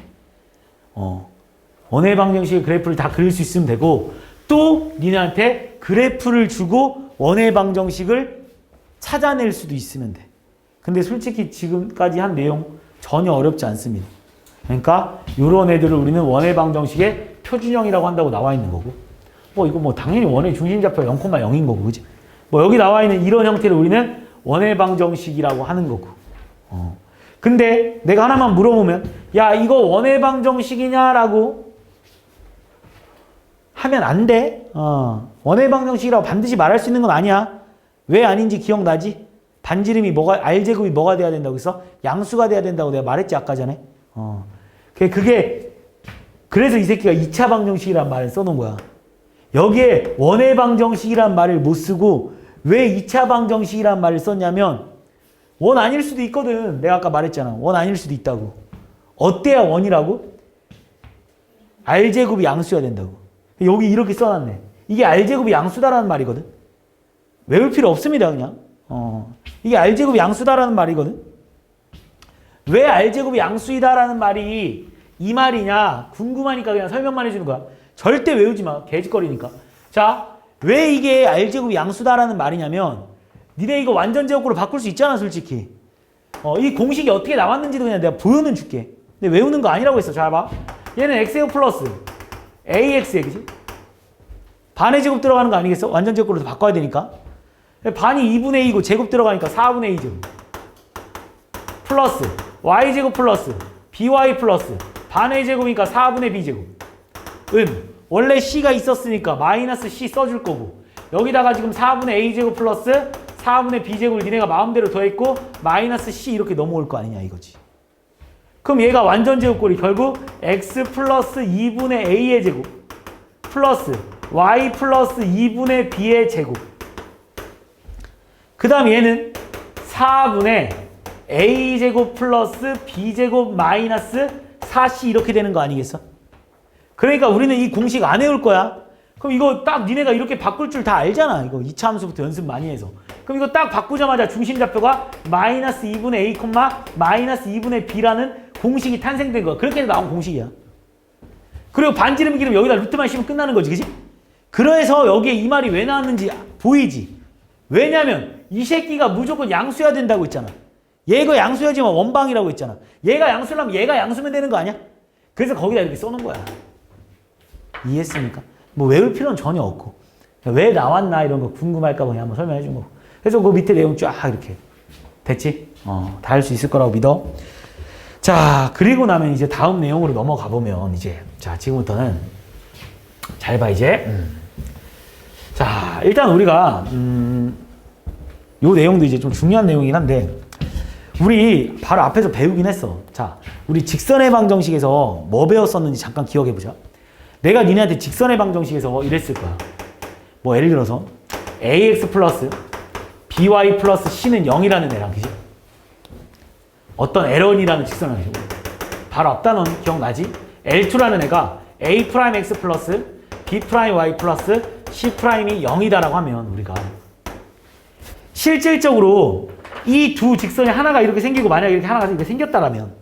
원의 방정식의 그래프를 다 그릴 수 있으면 되고 또 니네한테 그래프를 주고 원의 방정식을 찾아낼 수도 있으면 돼. 근데 솔직히 지금까지 한 내용 전혀 어렵지 않습니다. 그러니까 이런 애들을 우리는 원의 방정식의 표준형이라고 한다고 나와 있는 거고 이거 뭐 당연히 원의 중심좌표 0,0인 거고 그지? 여기 나와 있는 이런 형태를 우리는 원의 방정식이라고 하는 거고 근데 내가 하나만 물어보면 야 이거 원의 방정식이냐라고 하면 안 돼. 원의 방정식이라고 반드시 말할 수 있는 건 아니야. 왜 아닌지 기억나지? 반지름이 R제곱이 뭐가 돼야 된다고 했어? 양수가 돼야 된다고 내가 말했지 아까 전에. 그래서 이 새끼가 2차 방정식이란 말을 써놓은 거야. 여기에 원의 방정식이란 말을 못 쓰고 왜 2차 방정식이란 말을 썼냐면 원 아닐 수도 있거든. 내가 아까 말했잖아. 원 아닐 수도 있다고. 어때야 원이라고? R제곱이 양수여야 된다고. 여기 이렇게 써놨네. 이게 R제곱이 양수다라는 말이거든. 외울 필요 없습니다 그냥. 이게 R제곱이 양수다라는 말이거든. 왜 R제곱이 양수이다라는 말이 이 말이냐 궁금하니까 그냥 설명만 해주는 거야. 절대 외우지 마. 개짓거리니까. 자, 왜 이게 R제곱이 양수다라는 말이냐면 니네 이거 완전 제곱으로 바꿀 수 있잖아 솔직히. 이 공식이 어떻게 나왔는지도 그냥 내가 보여는 줄게. 근데 외우는 거 아니라고 했어. 잘 봐. 얘는 x제곱 플러스 ax에 그치? 반의 제곱 들어가는 거 아니겠어? 완전 제곱으로 바꿔야 되니까. 반이 2분의 2고 제곱 들어가니까 4분의 2 제곱. 플러스 y제곱 플러스 by 플러스 반의 제곱이니까 4분의 b제곱. 원래 c가 있었으니까 마이너스 c 써줄 거고 여기다가 지금 4분의 a제곱 플러스 4분의 b제곱을 니네가 마음대로 더했고 마이너스 c 이렇게 넘어올 거 아니냐 이거지. 그럼 얘가 완전 제곱꼴이 결국 x 플러스 2분의 a의 제곱 플러스 y 플러스 2분의 b의 제곱. 그 다음 얘는 4분의 a제곱 플러스 b제곱 마이너스 4c 이렇게 되는 거 아니겠어? 그러니까 우리는 이 공식 안 외울 거야. 그럼 이거 딱 니네가 이렇게 바꿀 줄 다 알잖아. 이거 2차 함수부터 연습 많이 해서. 그럼 이거 딱 바꾸자마자 중심좌표가 마이너스 2분의 a, 마이너스 2분의 b라는 공식이 탄생된 거야. 그렇게 해서 나온 공식이야. 그리고 반지름 기름 여기다 루트만 씌우면 끝나는 거지. 그지? 그래서 여기에 이 말이 왜 나왔는지 보이지? 왜냐면 이 새끼가 무조건 양수해야 된다고 했잖아. 얘가 양수해야지만 원방이라고 했잖아. 얘가 양수라면 얘가 양수면 되는 거 아니야? 그래서 거기다 이렇게 써놓은 거야. 이해했습니까? 뭐 외울 필요는 전혀 없고 왜 나왔나 이런 거 궁금할까 봐 그냥 한번 설명해 준 거고. 그래서 그 밑에 내용 쫙 이렇게 됐지? 다 할 수 있을 거라고 믿어. 자, 그리고 나면 이제 다음 내용으로 넘어가 보면 이제 자 지금부터는 잘 봐 이제. 자, 일단 우리가 요 내용도 이제 좀 중요한 내용이긴 한데 우리 바로 앞에서 배우긴 했어. 자, 우리 직선의 방정식에서 뭐 배웠었는지 잠깐 기억해 보자. 내가 니네한테 직선의 방정식에서 이랬을 거야. 뭐 예를 들어서 ax 플러스 by 플러스 c는 0이라는 애랑 그지? 어떤 L1이라는 직선을 가지고 바로 앞 단원 기억나지? L2라는 애가 a 프라임 x 플러스 b 프라임 y 플러스 c 프라임이 0이다라고 하면 우리가 실질적으로 이 두 직선이 하나가 이렇게 생기고 만약에 이렇게 하나가 이렇게 생겼다라면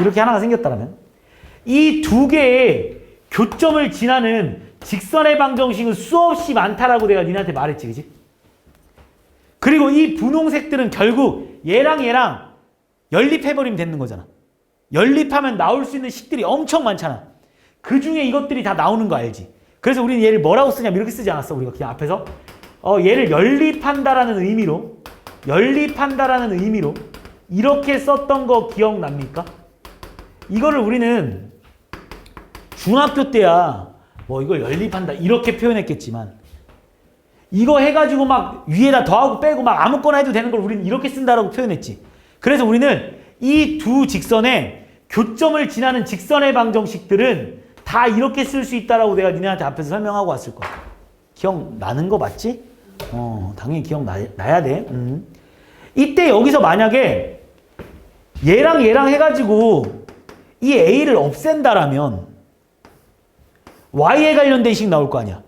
이렇게 하나가 생겼다라면 이 두 개의 교점을 지나는 직선의 방정식은 수없이 많다라고 내가 니네한테 말했지, 그지? 그리고 이 분홍색들은 결국 얘랑 얘랑 연립해버리면 되는 거잖아. 연립하면 나올 수 있는 식들이 엄청 많잖아. 그 중에 이것들이 다 나오는 거 알지? 그래서 우리는 얘를 뭐라고 쓰냐면 이렇게 쓰지 않았어. 우리가 그냥 앞에서 얘를 연립한다라는 의미로 이렇게 썼던 거 기억납니까? 이거를 우리는 중학교 때야 뭐 이걸 연립한다 이렇게 표현했겠지만 이거 해가지고 막 위에다 더하고 빼고 막 아무거나 해도 되는 걸 우리는 이렇게 쓴다라고 표현했지. 그래서 우리는 이 두 직선의 교점을 지나는 직선의 방정식들은 다 이렇게 쓸 수 있다라고 내가 니네한테 앞에서 설명하고 왔을 거야. 기억나는 거 맞지? 당연히 기억나야 돼. 이때 여기서 만약에 얘랑 얘랑 해가지고 이 A를 없앤다라면 Y에 관련된 식 나올 거 아니야.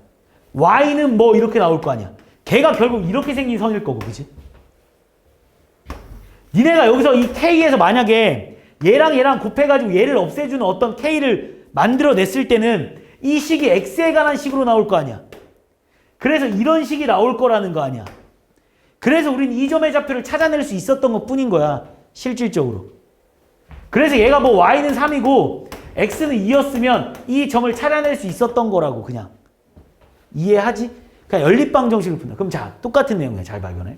Y는 뭐 이렇게 나올 거 아니야. 걔가 결국 이렇게 생긴 선일 거고, 그지? 니네가 여기서 이 K에서 만약에 얘랑 얘랑 곱해가지고 얘를 없애주는 어떤 K를 만들어냈을 때는 이 식이 X에 관한 식으로 나올 거 아니야. 그래서 이런 식이 나올 거라는 거 아니야. 그래서 우린 이 점의 좌표를 찾아낼 수 있었던 것 뿐인 거야. 실질적으로. 그래서 얘가 뭐 Y는 3이고 X는 2였으면 이 점을 찾아낼 수 있었던 거라고 그냥. 이해하지? 그냥 연립방정식을 푼다. 그럼 자, 똑같은 내용이야. 잘 발견해.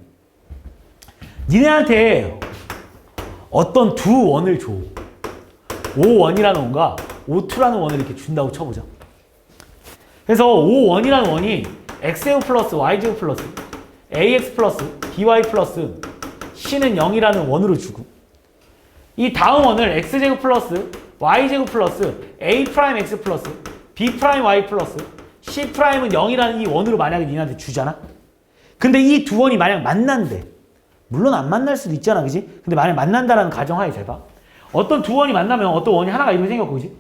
니네한테 어떤 두 원을 줘. O1이라는 원과 O2라는 원을 이렇게 준다고 쳐보자. 그래서 O1이라는 원이 X제곱 플러스 Y제곱 플러스 AX 플러스 BY 플러스 C는 0이라는 원으로 주고 이 다음 원을 X제곱 플러스 Y제곱 플러스 A 프라임 X 플러스 B 프라임 Y 플러스 C 프라임은 0이라는 이 원으로 만약에 니네한테 주잖아? 근데 이 두 원이 만약 만난대. 물론 안 만날 수도 있잖아, 그지? 근데 만약 만난다라는 가정하에 잘 봐. 어떤 두 원이 만나면 어떤 원이 하나가 이렇게 생겼고, 그지?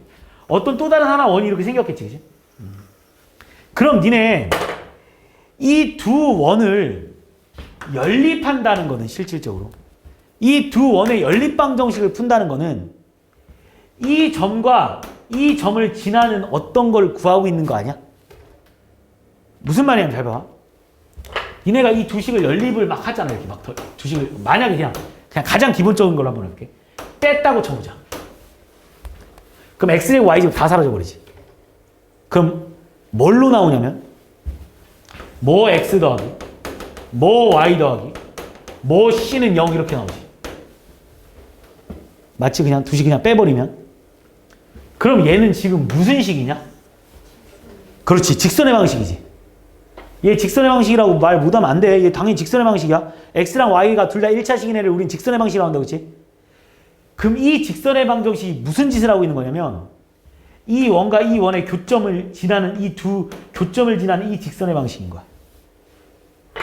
어떤 또 다른 하나 원이 이렇게 생겼겠지, 그지? 그럼 니네 이 두 원을 연립한다는 거는 실질적으로 이 두 원의 연립방정식을 푼다는 거는 이 점과 이 점을 지나는 어떤 걸 구하고 있는 거 아니야? 무슨 말이냐면 잘 봐. 니네가 이 두 식을 연립을 막 하잖아. 이렇게 막 두 식을 만약에 그냥 가장 기본적인 걸로 한번 해볼게. 뺐다고 쳐보자. 그럼 X제곱 Y제곱 다 사라져 버리지. 그럼 뭘로 나오냐면 뭐 X 더하기 뭐 Y 더하기 뭐 C는 0 이렇게 나오지. 마치 그냥 두 식 그냥 빼버리면 그럼 얘는 지금 무슨 식이냐? 그렇지. 직선의 방식이지. 얘 직선의 방식이라고 말 못하면 안 돼. 얘 당연히 직선의 방식이야. x랑 y가 둘 다 1차식인 애를 우린 직선의 방식이라고 한다, 그치? 그럼 이 직선의 방정식이 무슨 짓을 하고 있는 거냐면 이 원과 이 원의 교점을 지나는 이 두 교점을 지나는 이 직선의 방식인 거야.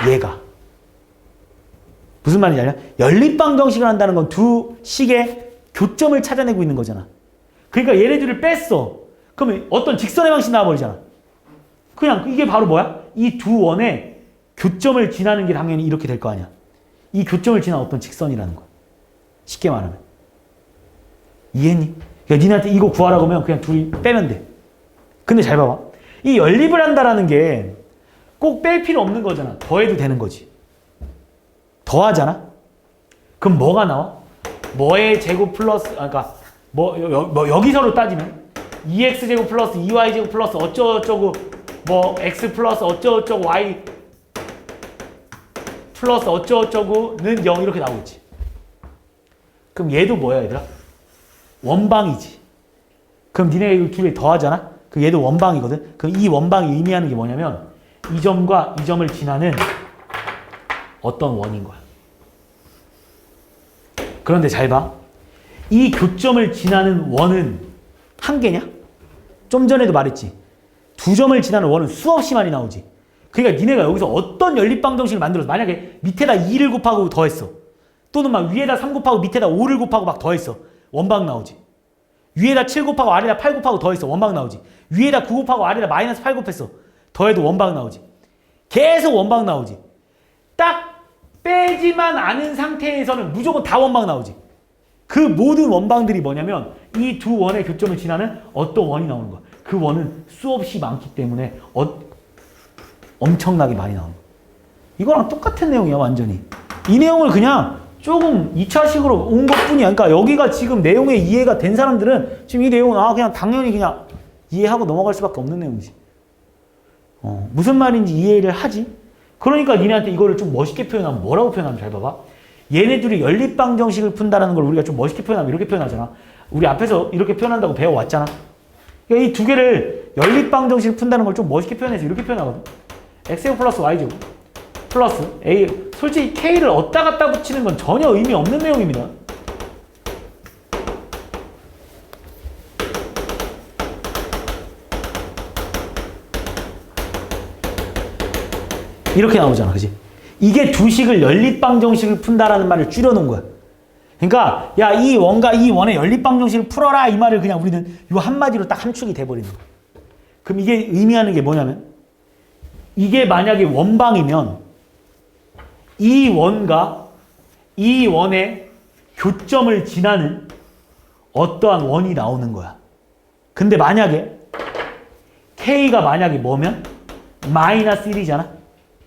얘가. 무슨 말인지 알냐? 연립방정식을 한다는 건 두 식의 교점을 찾아내고 있는 거잖아. 그러니까 얘네들을 뺐어. 그러면 어떤 직선의 방식 나와버리잖아. 그냥 이게 바로 뭐야? 이 두 원의 교점을 지나는 게 당연히 이렇게 될 거 아니야. 이 교점을 지나 어떤 직선이라는 거야. 쉽게 말하면. 이해했니? 그러니까 니네한테 이거 구하라고 하면 그냥 둘이 빼면 돼. 근데 잘 봐봐. 이 연립을 한다라는 게 꼭 뺄 필요 없는 거잖아. 더해도 되는 거지. 더하잖아? 그럼 뭐가 나와? 뭐의 제곱 플러스, 그러니까 여기서로 따지면 2x제곱 플러스 2y제곱 플러스 어쩌고저쩌고 뭐 x 플러스 어쩌고저쩌고 y 플러스 어쩌고저쩌고는 0 이렇게 나오겠지. 그럼 얘도 뭐야 얘들아? 원방이지. 그럼 니네 이거 두 개 더하잖아? 그럼 얘도 원방이거든? 그럼 이 원방이 의미하는 게 뭐냐면 이 점과 이 점을 지나는 어떤 원인 거야. 그런데 잘 봐. 이 교점을 지나는 원은 한 개냐? 좀 전에도 말했지. 두 점을 지나는 원은 수없이 많이 나오지. 그러니까 니네가 여기서 어떤 연립방정식을 만들어서 만약에 밑에다 2를 곱하고 더했어. 또는 막 위에다 3 곱하고 밑에다 5를 곱하고 막 더했어. 원방 나오지. 위에다 7 곱하고 아래다 8 곱하고 더했어. 원방 나오지. 위에다 9 곱하고 아래다 마이너스 8 곱했어. 더해도 원방 나오지. 계속 원방 나오지. 딱 빼지만 않은 상태에서는 무조건 다 원방 나오지. 그 모든 원방들이 뭐냐면 이 두 원의 교점을 지나는 어떤 원이 나오는 거야. 그 원은 수없이 많기 때문에 엄청나게 많이 나오는 거야. 이거랑 똑같은 내용이야 완전히. 이 내용을 그냥 조금 2차식으로 온 것뿐이야. 그러니까 여기가 지금 내용에 이해가 된 사람들은 지금 이 내용은 그냥 당연히 그냥 이해하고 넘어갈 수밖에 없는 내용이지. 무슨 말인지 이해를 하지? 그러니까 니네한테 이거를 좀 멋있게 표현하면 뭐라고 표현하면 잘 봐봐. 얘네들이 연립방정식을 푼다는 걸 우리가 좀 멋있게 표현하면 이렇게 표현하잖아. 우리 앞에서 이렇게 표현한다고 배워왔잖아. 그러니까 이 두 개를 연립방정식을 푼다는 걸 좀 멋있게 표현해서 이렇게 표현하거든. x제곱 플러스 y제곱 플러스 a. 솔직히 k를 어디다 갖다 붙이는 건 전혀 의미 없는 내용입니다. 이렇게 나오잖아. 그지? 이게 두 식을 연립방정식을 푼다라는 말을 줄여놓은 거야. 그러니까 야, 이 원과 이 원의 연립방정식을 풀어라 이 말을 그냥 우리는 이 한마디로 딱 함축이 돼버리는 거야. 그럼 이게 의미하는 게 뭐냐면 이게 만약에 원방이면 이 원과 이 원의 교점을 지나는 어떠한 원이 나오는 거야. 근데 만약에 K가 만약에 뭐면 마이너스 1이잖아.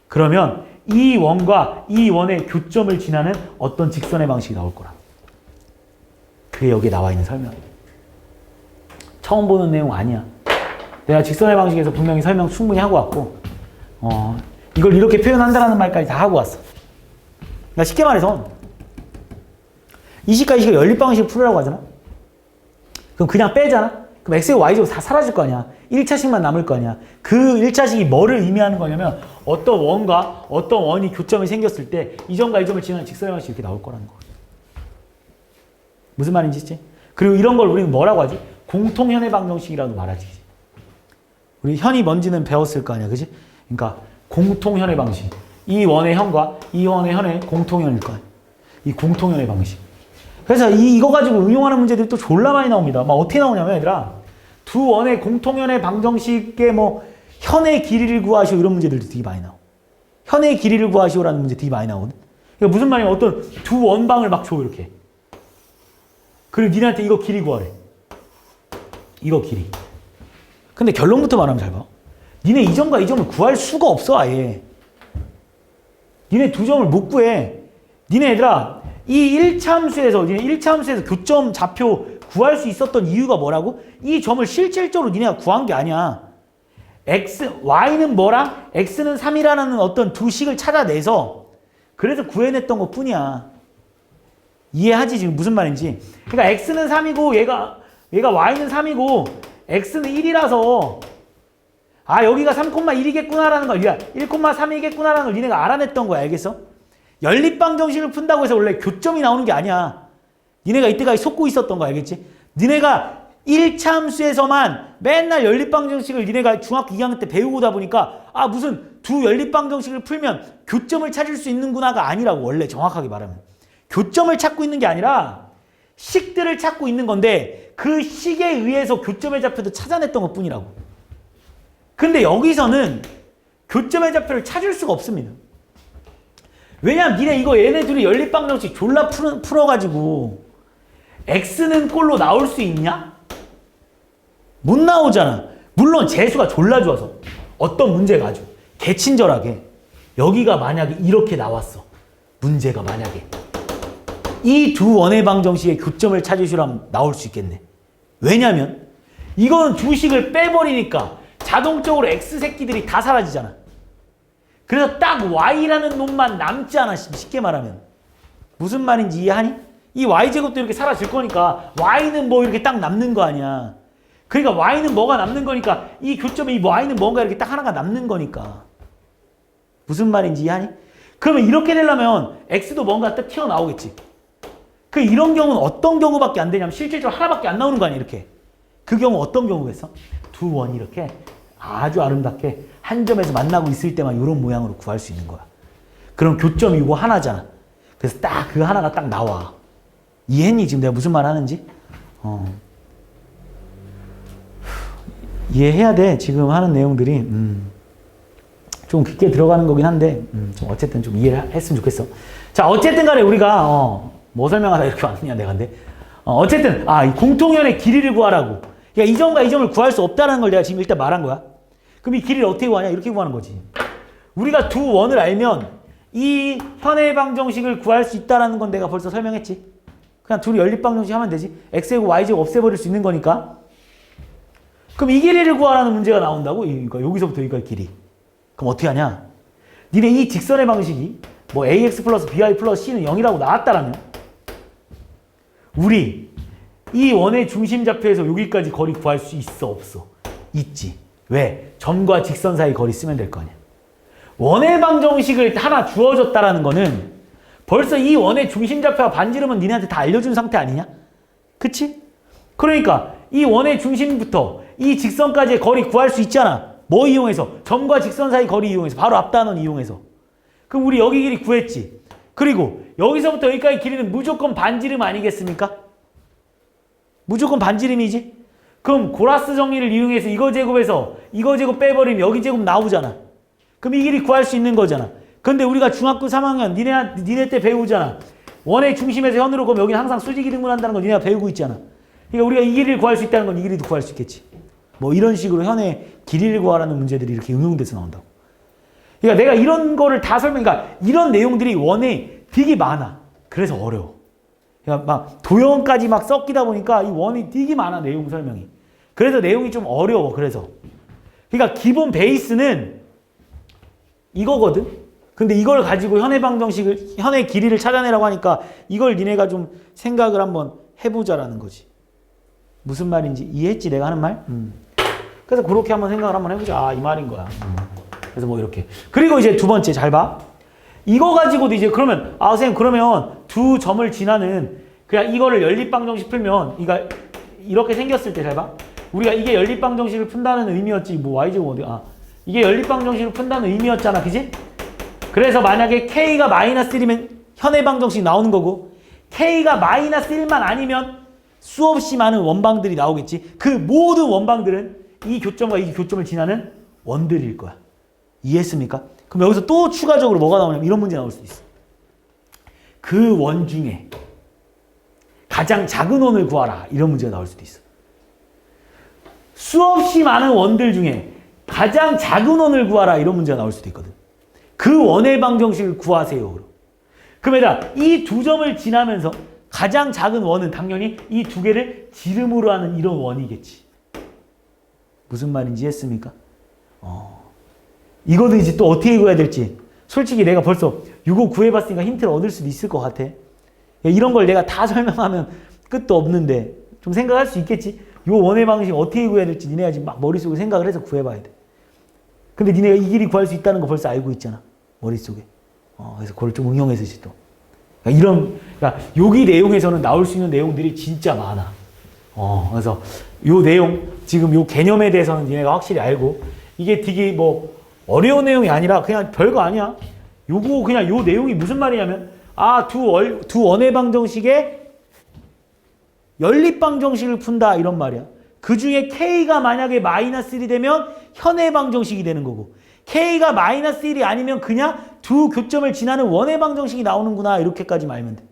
그러면 이 원과 이 원의 교점을 지나는 어떤 직선의 방식이 나올 거라. 그게 여기에 나와 있는 설명이야. 처음 보는 내용 아니야. 내가 직선의 방식에서 분명히 설명 충분히 하고 왔고 이걸 이렇게 표현한다라는 말까지 다 하고 왔어. 그러니까 쉽게 말해서 이 식과 이 식을 연립방식을 풀으라고 하잖아. 그럼 그냥 빼잖아. 그럼 x제곱 y제곱 다 사라질 거 아니야. 1차식만 남을 거 아니야. 그 1차식이 뭐를 의미하는 거냐면 어떤 원과 어떤 원이 교점이 생겼을 때 이 점과 이 점을 지나는 직선의 방식이 이렇게 나올 거라는 거. 무슨 말인지 있지? 그리고 이런 걸 우리는 뭐라고 하지? 공통현의 방정식이라고 말하지. 우리 현이 뭔지는 배웠을 거 아니야. 그지? 그러니까 공통현의 방식. 이 원의 현과 이 원의 현의 공통현일 거 아니야. 이 공통현의 방식. 그래서 이거 가지고 응용하는 문제들이 또 졸라 많이 나옵니다. 막 어떻게 나오냐면 얘들아, 두 원의 공통현의 방정식의 뭐 현의 길이를 구하시오 이런 문제들도 되게 많이 나오. 현의 길이를 구하시오라는 문제 되게 많이 나오거든. 그러니까 무슨 말이냐면 어떤 두 원방을 막 줘 이렇게. 그리고 니네한테 이거 길이 구하래. 이거 길이. 근데 결론부터 말하면 잘 봐. 니네 이 점과 이 점을 구할 수가 없어 아예. 니네 두 점을 못 구해. 니네 얘들아 이 1차함수에서 니네 1차함수에서 교점 좌표 구할 수 있었던 이유가 뭐라고? 이 점을 실질적으로 니네가 구한 게 아니야. y는 뭐랑 x는 3이라는 어떤 두 식을 찾아내서 그래서 구해냈던 것 뿐이야. 이해하지 지금 무슨 말인지. 그러니까 x는 3이고 얘가 y는 3이고 x는 1이라서 아 여기가 3,1이겠구나라는 걸 1,3이겠구나라는 걸 니네가 알아냈던 거야. 알겠어? 연립방정식을 푼다고 해서 원래 교점이 나오는 게 아니야. 니네가 이때까지 속고 있었던 거 알겠지? 니네가 1차 함수에서만 맨날 연립방정식을 니네가 중학교 2학년 때 배우고다 보니까 아 무슨 두 연립방정식을 풀면 교점을 찾을 수 있는구나가 아니라고. 원래 정확하게 말하면 교점을 찾고 있는 게 아니라 식들을 찾고 있는 건데 그 식에 의해서 교점의 좌표도 찾아냈던 것 뿐이라고. 근데 여기서는 교점의 좌표를 찾을 수가 없습니다. 왜냐면 니네 이거 얘네 둘이 연립방정식 졸라 풀어가지고 x는 꼴로 나올 수 있냐? 못 나오잖아. 물론 재수가 졸라 좋아서 어떤 문제가 아주 개친절하게 여기가 만약에 이렇게 나왔어. 문제가 만약에 이 두 원의 방정식의 교점을 찾으시라면 나올 수 있겠네. 왜냐면 이거는 두 식을 빼버리니까 자동적으로 x 새끼들이 다 사라지잖아. 그래서 딱 y라는 놈만 남지 않아. 쉽게 말하면 무슨 말인지 이해하니? 이 y제곱도 이렇게 사라질 거니까 y는 뭐 이렇게 딱 남는 거 아니야. 그러니까 y는 뭐가 남는 거니까 이 교점에 이 y는 뭔가 이렇게 딱 하나가 남는 거니까. 무슨 말인지 이해하니? 그러면 이렇게 되려면 x도 뭔가 딱 튀어나오겠지. 그 이런 경우는 어떤 경우밖에 안 되냐면 실질적으로 하나밖에 안 나오는 거 아니야. 이렇게. 그 경우 어떤 경우겠어? 두 원이 이렇게 아주 아름답게 한 점에서 만나고 있을 때만 이런 모양으로 구할 수 있는 거야. 그럼 교점이 이거 하나잖아. 그래서 딱 그 하나가 딱 나와. 이해했니? 지금 내가 무슨 말 하는지? 이해해야 돼. 지금 하는 내용들이 좀 깊게 들어가는 거긴 한데 좀 어쨌든 좀 이해를 했으면 좋겠어. 자, 어쨌든 간에 우리가 뭐 설명하다 이렇게 왔느냐 내가. 근데 어쨌든 이 공통연의 길이를 구하라고. 그러니까 이 점과 이 점을 구할 수 없다는 걸 내가 지금 일단 말한 거야. 그럼 이 길이를 어떻게 구하냐? 이렇게 구하는 거지. 우리가 두 원을 알면 이 현의 방정식을 구할 수 있다는 건 내가 벌써 설명했지. 그냥 둘이 연립방정식 하면 되지. x제곱 y제곱 없애버릴 수 있는 거니까. 그럼 이 길이를 구하라는 문제가 나온다고? 그러니까 여기서부터 여기까지 길이. 그럼 어떻게 하냐? 니네 이 직선의 방식이 뭐 ax 플러스 by 플러스 c는 0이라고 나왔다라면 우리 이 원의 중심 좌표에서 여기까지 거리 구할 수 있어? 없어? 있지. 왜? 점과 직선 사이 거리 쓰면 될 거 아니야. 원의 방정식을 하나 주어졌다라는 거는 벌써 이 원의 중심 좌표와 반지름은 니네한테 다 알려준 상태 아니냐? 그치? 그러니까 이 원의 중심부터 이 직선까지의 거리 구할 수 있잖아. 뭐 이용해서? 점과 직선 사이 거리 이용해서. 바로 앞 단원 이용해서. 그럼 우리 여기 길이 구했지. 그리고 여기서부터 여기까지 길이는 무조건 반지름 아니겠습니까? 무조건 반지름이지? 그럼 고라스 정리를 이용해서 이거 제곱에서 이거 제곱 빼버리면 여기 제곱 나오잖아. 그럼 이 길이 구할 수 있는 거잖아. 근데 우리가 중학교 3학년 니네 때 배우잖아. 원의 중심에서 현으로 그럼 여기는 항상 수직이 등분한다는 거 니네가 배우고 있잖아. 그러니까 우리가 이 길이를 구할 수 있다는 건 이 길이도 구할 수 있겠지. 뭐 이런 식으로 현의 길이를 구하라는 문제들이 이렇게 응용돼서 나온다고. 그러니까 내가 이런 거를 다 그러니까 이런 내용들이 원에 되게 많아. 그래서 어려워. 그러니까 막 도형까지 막 섞이다 보니까 이 원이 되게 많아. 내용 설명이. 그래서 내용이 좀 어려워. 그래서. 그러니까 기본 베이스는 이거거든. 근데 이걸 가지고 현의 방정식을, 현의 길이를 찾아내라고 하니까 이걸 니네가 좀 생각을 한번 해보자라는 거지. 무슨 말인지 이해했지? 내가 하는 말? 그래서 그렇게 한번 생각을 한번 해보자. 이 말인 거야. 그래서 뭐 이렇게. 그리고 이제 두 번째 잘 봐. 이거 가지고도 이제 그러면 선생님 그러면 두 점을 지나는 그냥 이거를 연립방정식 풀면 이렇게 생겼을 때 잘 봐. 우리가 이게 연립방정식을 푼다는 의미였지. 뭐 y제곱 어디 이게 연립방정식을 푼다는 의미였잖아. 그지? 그래서 만약에 k가 마이너스 1이면 현의 방정식 나오는 거고 k가 마이너스 1만 아니면 수없이 많은 원방들이 나오겠지. 그 모든 원방들은 이 교점과 이 교점을 지나는 원들일 거야. 이해했습니까? 그럼 여기서 또 추가적으로 뭐가 나오냐면 이런 문제 나올 수도 있어. 그 원 중에 가장 작은 원을 구하라. 이런 문제가 나올 수도 있어. 수없이 많은 원들 중에 가장 작은 원을 구하라. 이런 문제가 나올 수도 있거든. 그 원의 방정식을 구하세요. 그럼 얘들아 이 두 점을 지나면서 가장 작은 원은 당연히 이 두 개를 지름으로 하는 이런 원이겠지. 무슨 말인지 했습니까? 이거도 이제 또 어떻게 구해야 될지 솔직히 내가 벌써 이거 구해봤으니까 힌트를 얻을 수도 있을 것 같아. 이런 걸 내가 다 설명하면 끝도 없는데 좀 생각할 수 있겠지. 요 원의 방식 어떻게 구해야 될지 니네가 지금 막 머릿속에 생각을 해서 구해봐야 돼. 근데 니네가 이 길이 구할 수 있다는 거 벌써 알고 있잖아. 머릿속에. 그래서 그걸 좀 응용해서 또. 그러니까 여기 내용에서는 나올 수 있는 내용들이 진짜 많아. 그래서 요 내용, 지금 요 개념에 대해서는 니네가 확실히 알고, 이게 되게 뭐 어려운 내용이 아니라 그냥 별거 아니야. 요거 그냥 요 내용이 무슨 말이냐면, 두 원의 방정식의 연립방정식을 푼다 이런 말이야. 그 중에 K가 만약에 마이너스 1이 되면 현의 방정식이 되는 거고, K가 마이너스 1이 아니면 그냥 두 교점을 지나는 원의 방정식이 나오는구나. 이렇게까지만 알면 돼.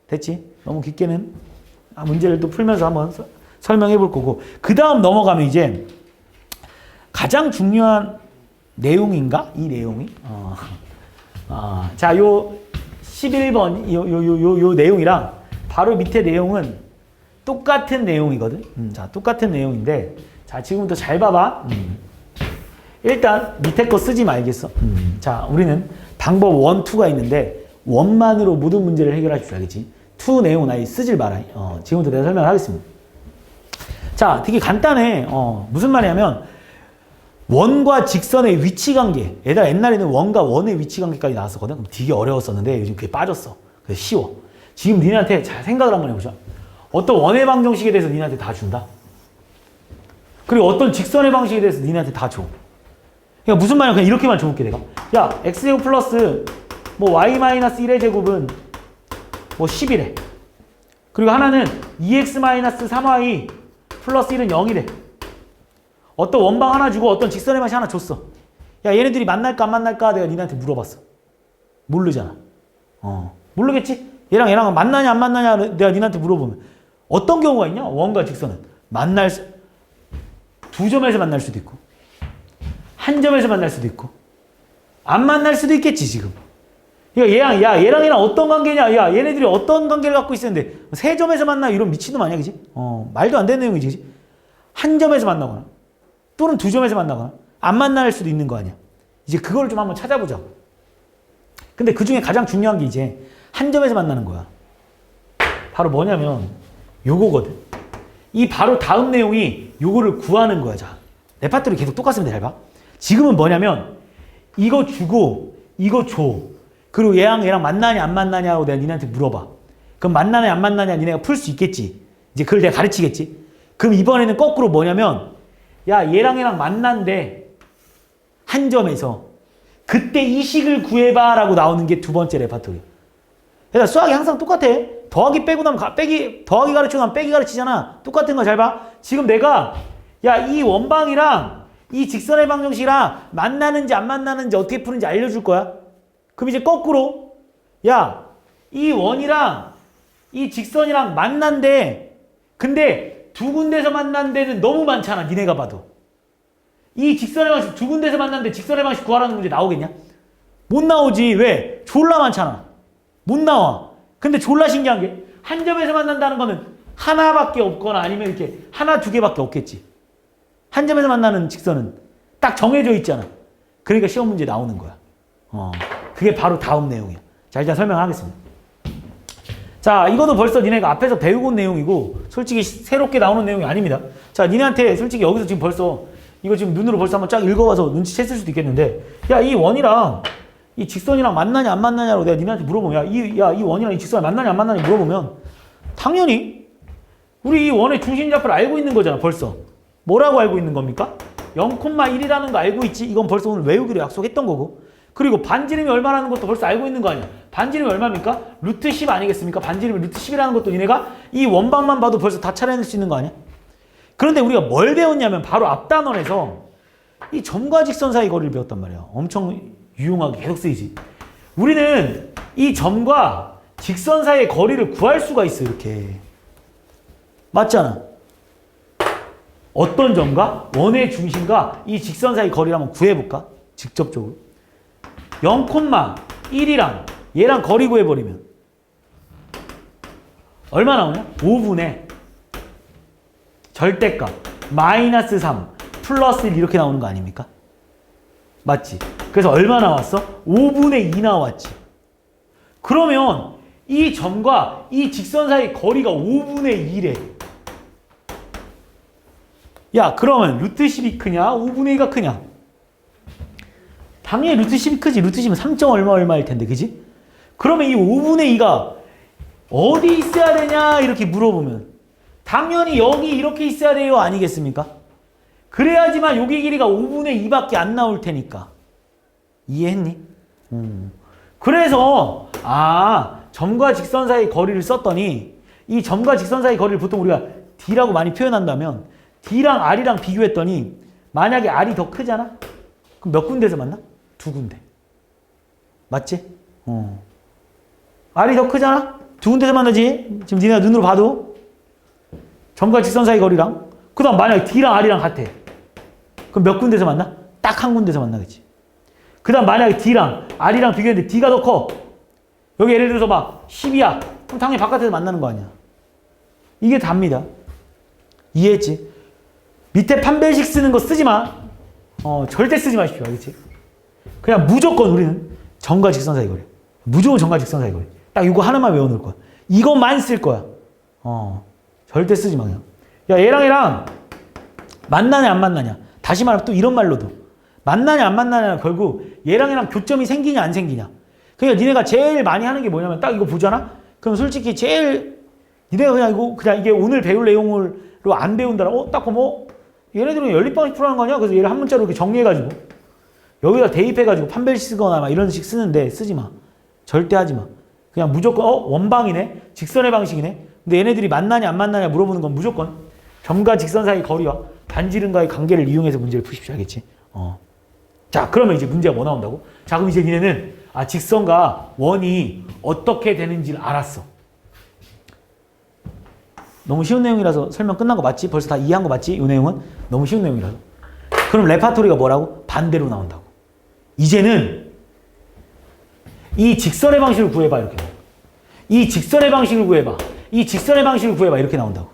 됐지? 너무 깊게는 문제를 또 풀면서 한번 설명해 볼 거고, 그 다음 넘어가면 이제 가장 중요한 내용인가? 이 내용이? 자, 요 11번 요 내용이랑 바로 밑에 내용은 똑같은 내용이거든. 자, 똑같은 내용인데, 자, 지금부터 잘 봐봐. 일단 밑에 거 쓰지 말겠어. 자, 우리는 방법 1, 2가 있는데 원만으로 모든 문제를 해결할 줄 알겠지. 2 내용은 아예 쓰질 마라. 지금부터 내가 설명을 하겠습니다. 자, 되게 간단해. 무슨 말이냐면 원과 직선의 위치 관계. 얘들아, 옛날에는 원과 원의 위치 관계까지 나왔었거든. 그럼 되게 어려웠었는데 요즘 그게 빠졌어. 그래서 쉬워. 지금 니네한테 잘 생각을 한번 해보자. 어떤 원의 방정식에 대해서 니네한테 다 준다. 그리고 어떤 직선의 방식에 대해서 니네한테 다 줘. 그러니까 무슨 말이야? 그냥 이렇게만 줘볼게 내가. 야, x제곱 플러스 뭐 y-1의 제곱은 뭐 10이래. 그리고 하나는 2x-3y 플러스 1은 0이래. 어떤 원방 하나 주고 어떤 직선의 방식 하나 줬어. 야, 얘네들이 만날까 안 만날까 내가 니네한테 물어봤어. 모르잖아. 모르겠지? 얘랑 만나냐 안 만나냐 내가 니네한테 물어보면 어떤 경우가 있냐? 원과 직선은 두 점에서 만날 수도 있고 한 점에서 만날 수도 있고 안 만날 수도 있겠지 지금. 얘랑 어떤 관계냐? 야, 얘네들이 어떤 관계를 갖고 있었는데 세 점에서 만나 이런 미친놈 아니야, 그지? 말도 안 되는 내용이지, 그지? 한 점에서 만나거나 또는 두 점에서 만나거나 안 만날 수도 있는 거 아니야. 이제 그걸 좀 한번 찾아보자. 근데 그 중에 가장 중요한 게 이제 한 점에서 만나는 거야. 바로 뭐냐면 요거거든. 이 바로 다음 내용이 요거를 구하는 거야. 자, 레파토리 계속 똑같습니다. 잘 봐. 지금은 뭐냐면 이거 주고 이거 줘. 그리고 얘랑 만나냐 안 만나냐고 내가 니네한테 물어봐. 그럼 만나냐 안 만나냐 니네가 풀 수 있겠지. 이제 그걸 내가 가르치겠지. 그럼 이번에는 거꾸로 뭐냐면 야, 얘랑 만난대. 한 점에서. 그때 이 식을 구해봐 라고 나오는 게 두 번째 레파토리. 그러니까 수학이 항상 똑같아. 더하기 빼고 나면 더하기 가르치고 나면 빼기 가르치잖아. 똑같은 거 잘 봐. 지금 내가 야, 이 원방이랑 이 직선의 방정식이랑 만나는지 안 만나는지 어떻게 푸는지 알려줄 거야. 그럼 이제 거꾸로 야, 이 원이랑 이 직선이랑 만난대. 근데 두 군데서 만난 데는 너무 많잖아. 니네가 봐도. 이 직선의 방식 두 군데서 만났는데 직선의 방식 구하라는 문제 나오겠냐? 못 나오지. 왜? 졸라 많잖아. 못 나와. 근데 졸라 신기한 게 한 점에서 만난다는 거는 하나밖에 없거나 아니면 이렇게 하나 두 개밖에 없겠지. 한 점에서 만나는 직선은 딱 정해져 있잖아. 그러니까 시험 문제 나오는 거야. 그게 바로 다음 내용이야. 자, 일단 설명하겠습니다. 자, 이거도 벌써 니네가 앞에서 배우고 온 내용이고 솔직히 새롭게 나오는 내용이 아닙니다. 자, 니네한테 솔직히 여기서 지금 벌써 이거 지금 눈으로 벌써 한번 쫙 읽어봐서 눈치챘을 수도 있겠는데 야, 이 원이랑 이 직선이랑 만나냐 안 만나냐로 내가 니네한테 물어보면 이 원이랑 이 직선이 만나냐 안 만나냐 물어보면 당연히 우리 이 원의 중심좌표를 알고 있는 거잖아. 벌써. 뭐라고 알고 있는 겁니까? 0,1이라는 거 알고 있지. 이건 벌써 오늘 외우기로 약속했던 거고. 그리고 반지름이 얼마라는 것도 벌써 알고 있는 거 아니야. 반지름이 얼마입니까? 루트 10 아니겠습니까? 반지름이 루트 10이라는 것도 니네가 이 원방만 봐도 벌써 다 찾아낼 수 있는 거 아니야? 그런데 우리가 뭘 배웠냐면 바로 앞 단원에서 이 점과 직선 사이 거리를 배웠단 말이야. 엄청 유용하게 계속 쓰이지. 우리는 이 점과 직선 사이의 거리를 구할 수가 있어. 이렇게. 맞잖아. 어떤 점과 원의 중심과 이 직선 사이 거리를 한번 구해볼까? 직접적으로. 0,1이랑 얘랑 거리 구해버리면 얼마 나오냐? 5분의 절대값 마이너스 3 플러스 1 이렇게 나오는 거 아닙니까? 맞지? 그래서 얼마 나왔어? 5분의 2 나왔지. 그러면 이 점과 이 직선 사이 거리가 5분의 2래. 야, 그러면 루트 10이 크냐? 5분의 2가 크냐? 당연히 루트 10이 크지. 루트 10은 3점 얼마 얼마일 텐데, 그지? 그러면 이 5분의 2가 어디 있어야 되냐 이렇게 물어보면 당연히 여기 이렇게 있어야 돼요 아니겠습니까? 그래야지만 여기 길이가 5분의 2밖에 안 나올 테니까. 이해했니? 그래서 점과 직선 사이 거리를 썼더니 이 점과 직선 사이 거리를 보통 우리가 D라고 많이 표현한다면 D랑 R이랑 비교했더니 만약에 R이 더 크잖아? 그럼 몇 군데에서 만나? 2군데. 맞지? R이 더 크잖아? 2군데에서 만나지? 지금 니네가 눈으로 봐도 점과 직선 사이 거리랑 그 다음 만약에 D랑 R이랑 같아. 그럼 몇 군데에서 만나? 딱 한 군데에서 만나겠지. 그 다음 만약에 D랑 R이랑 비교했는데 D가 더 커. 여기 예를 들어서 막 10이야. 그럼 당연히 바깥에서 만나는 거 아니야. 이게 답니다. 이해했지? 밑에 판별식 쓰는 거 쓰지 마. 절대 쓰지 마십시오. 알겠지? 그냥 무조건 우리는 점과 직선 사이 거리. 무조건 점과 직선 사이 거리. 딱 이거 하나만 외워놓을 거야. 이것만 쓸 거야. 절대 쓰지 마 그냥. 야 얘랑 만나냐 안 만나냐. 다시 말하면 또 이런 말로도 만나냐 안 만나냐 결국 얘랑 교점이 생기냐 안 생기냐. 그러니까 니네가 제일 많이 하는 게 뭐냐면 딱 이거 보잖아? 그럼 솔직히 제일 니네가 그냥 이게 오늘 배울 내용으로 안 배운다라. 딱 보면 얘네들은 연립방식 풀어하는 거 아니야? 그래서 얘를 한 문자로 이렇게 정리해가지고 여기다 대입해가지고 판별식 쓰거나 막 이런 식 쓰는데 쓰지 마. 절대 하지 마. 그냥 무조건 원방이네? 직선의 방식이네? 근데 얘네들이 만나냐 안 만나냐 물어보는 건 무조건 점과 직선 사이 거리와 반지름과의 관계를 이용해서 문제를 푸십시오. 알겠지? 자, 그러면 이제 문제가 뭐 나온다고? 자, 그럼 이제 니네는 직선과 원이 어떻게 되는지를 알았어. 너무 쉬운 내용이라서 설명 끝난 거 맞지? 벌써 다 이해한 거 맞지? 이 내용은? 너무 쉬운 내용이라서. 그럼 레파토리가 뭐라고? 반대로 나온다고. 이제는 이 직선의 방식을 구해봐 이렇게. 이 직선의 방식을 구해봐. 이 직선의 방식을 구해봐 이렇게 나온다고.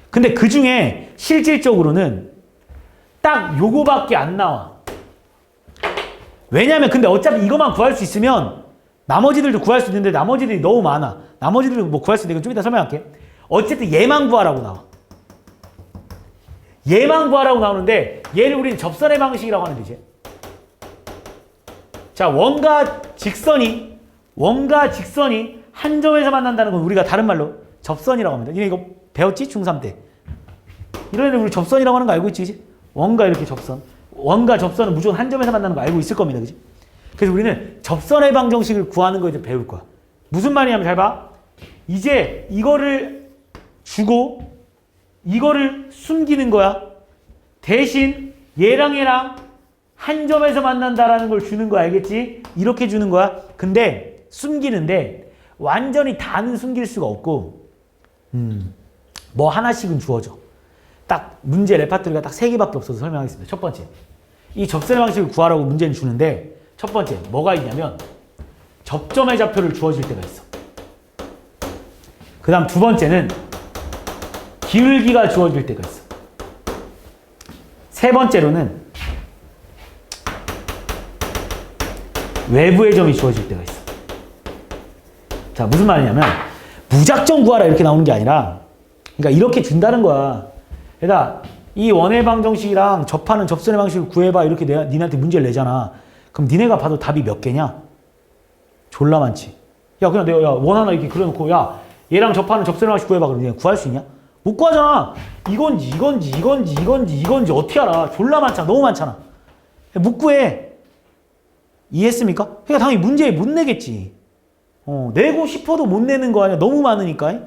근데 그 중에 실질적으로는 딱 요거밖에 안 나와. 왜냐면 근데 어차피 이것만 구할 수 있으면 나머지들도 구할 수 있는데 나머지들이 너무 많아. 나머지들도 뭐 구할 수 있는데 좀 이따 설명할게. 어쨌든 얘만 구하라고 나와. 얘만 구하라고 나오는데 얘를 우리는 접선의 방식이라고 하는데 이제. 자, 원과 직선이 한 점에서 만난다는 건 우리가 다른 말로 접선이라고 합니다. 니네 이거 배웠지? 중3 때. 이런 애들 우리 접선이라고 하는 거 알고 있지? 그치? 원과 이렇게 접선. 원과 접선은 무조건 한 점에서 만나는 거 알고 있을 겁니다. 그치? 그래서 우리는 접선의 방정식을 구하는 거 이제 배울 거야. 무슨 말이냐면 잘 봐. 이제 이거를 주고 이거를 숨기는 거야. 대신 얘랑 한 점에서 만난다라는 걸 주는 거 알겠지? 이렇게 주는 거야. 근데 숨기는데 완전히 다는 숨길 수가 없고 뭐 하나씩은 주어져. 딱 문제 레파토리가 딱 3개밖에 없어서 설명하겠습니다. 첫 번째. 이 접선의 방식을 구하라고 문제는 주는데 첫 번째 뭐가 있냐면 접점의 좌표를 주어질 때가 있어. 그 다음 두 번째는 기울기가 주어질 때가 있어. 세 번째로는 외부의 점이 주어질 때가 있어. 자, 무슨 말이냐면 무작정 구하라 이렇게 나오는 게 아니라 그러니까 이렇게 준다는 거야. 그러니까 이 원의 방정식이랑 접하는 접선의 방식을 구해봐 이렇게 니네한테 문제를 내잖아. 그럼 니네가 봐도 답이 몇 개냐? 졸라 많지. 야 그냥 내가 원 하나 이렇게 그려놓고 야 얘랑 접하는 접선의 방식 구해봐 그러면 니네 구할 수 있냐? 못 구하잖아. 이건지 어떻게 알아? 졸라 많잖아. 너무 많잖아. 못 구해. 이해했습니까? 그러니까 당연히 문제에 못 내겠지. 내고 싶어도 못 내는 거 아니야. 너무 많으니까.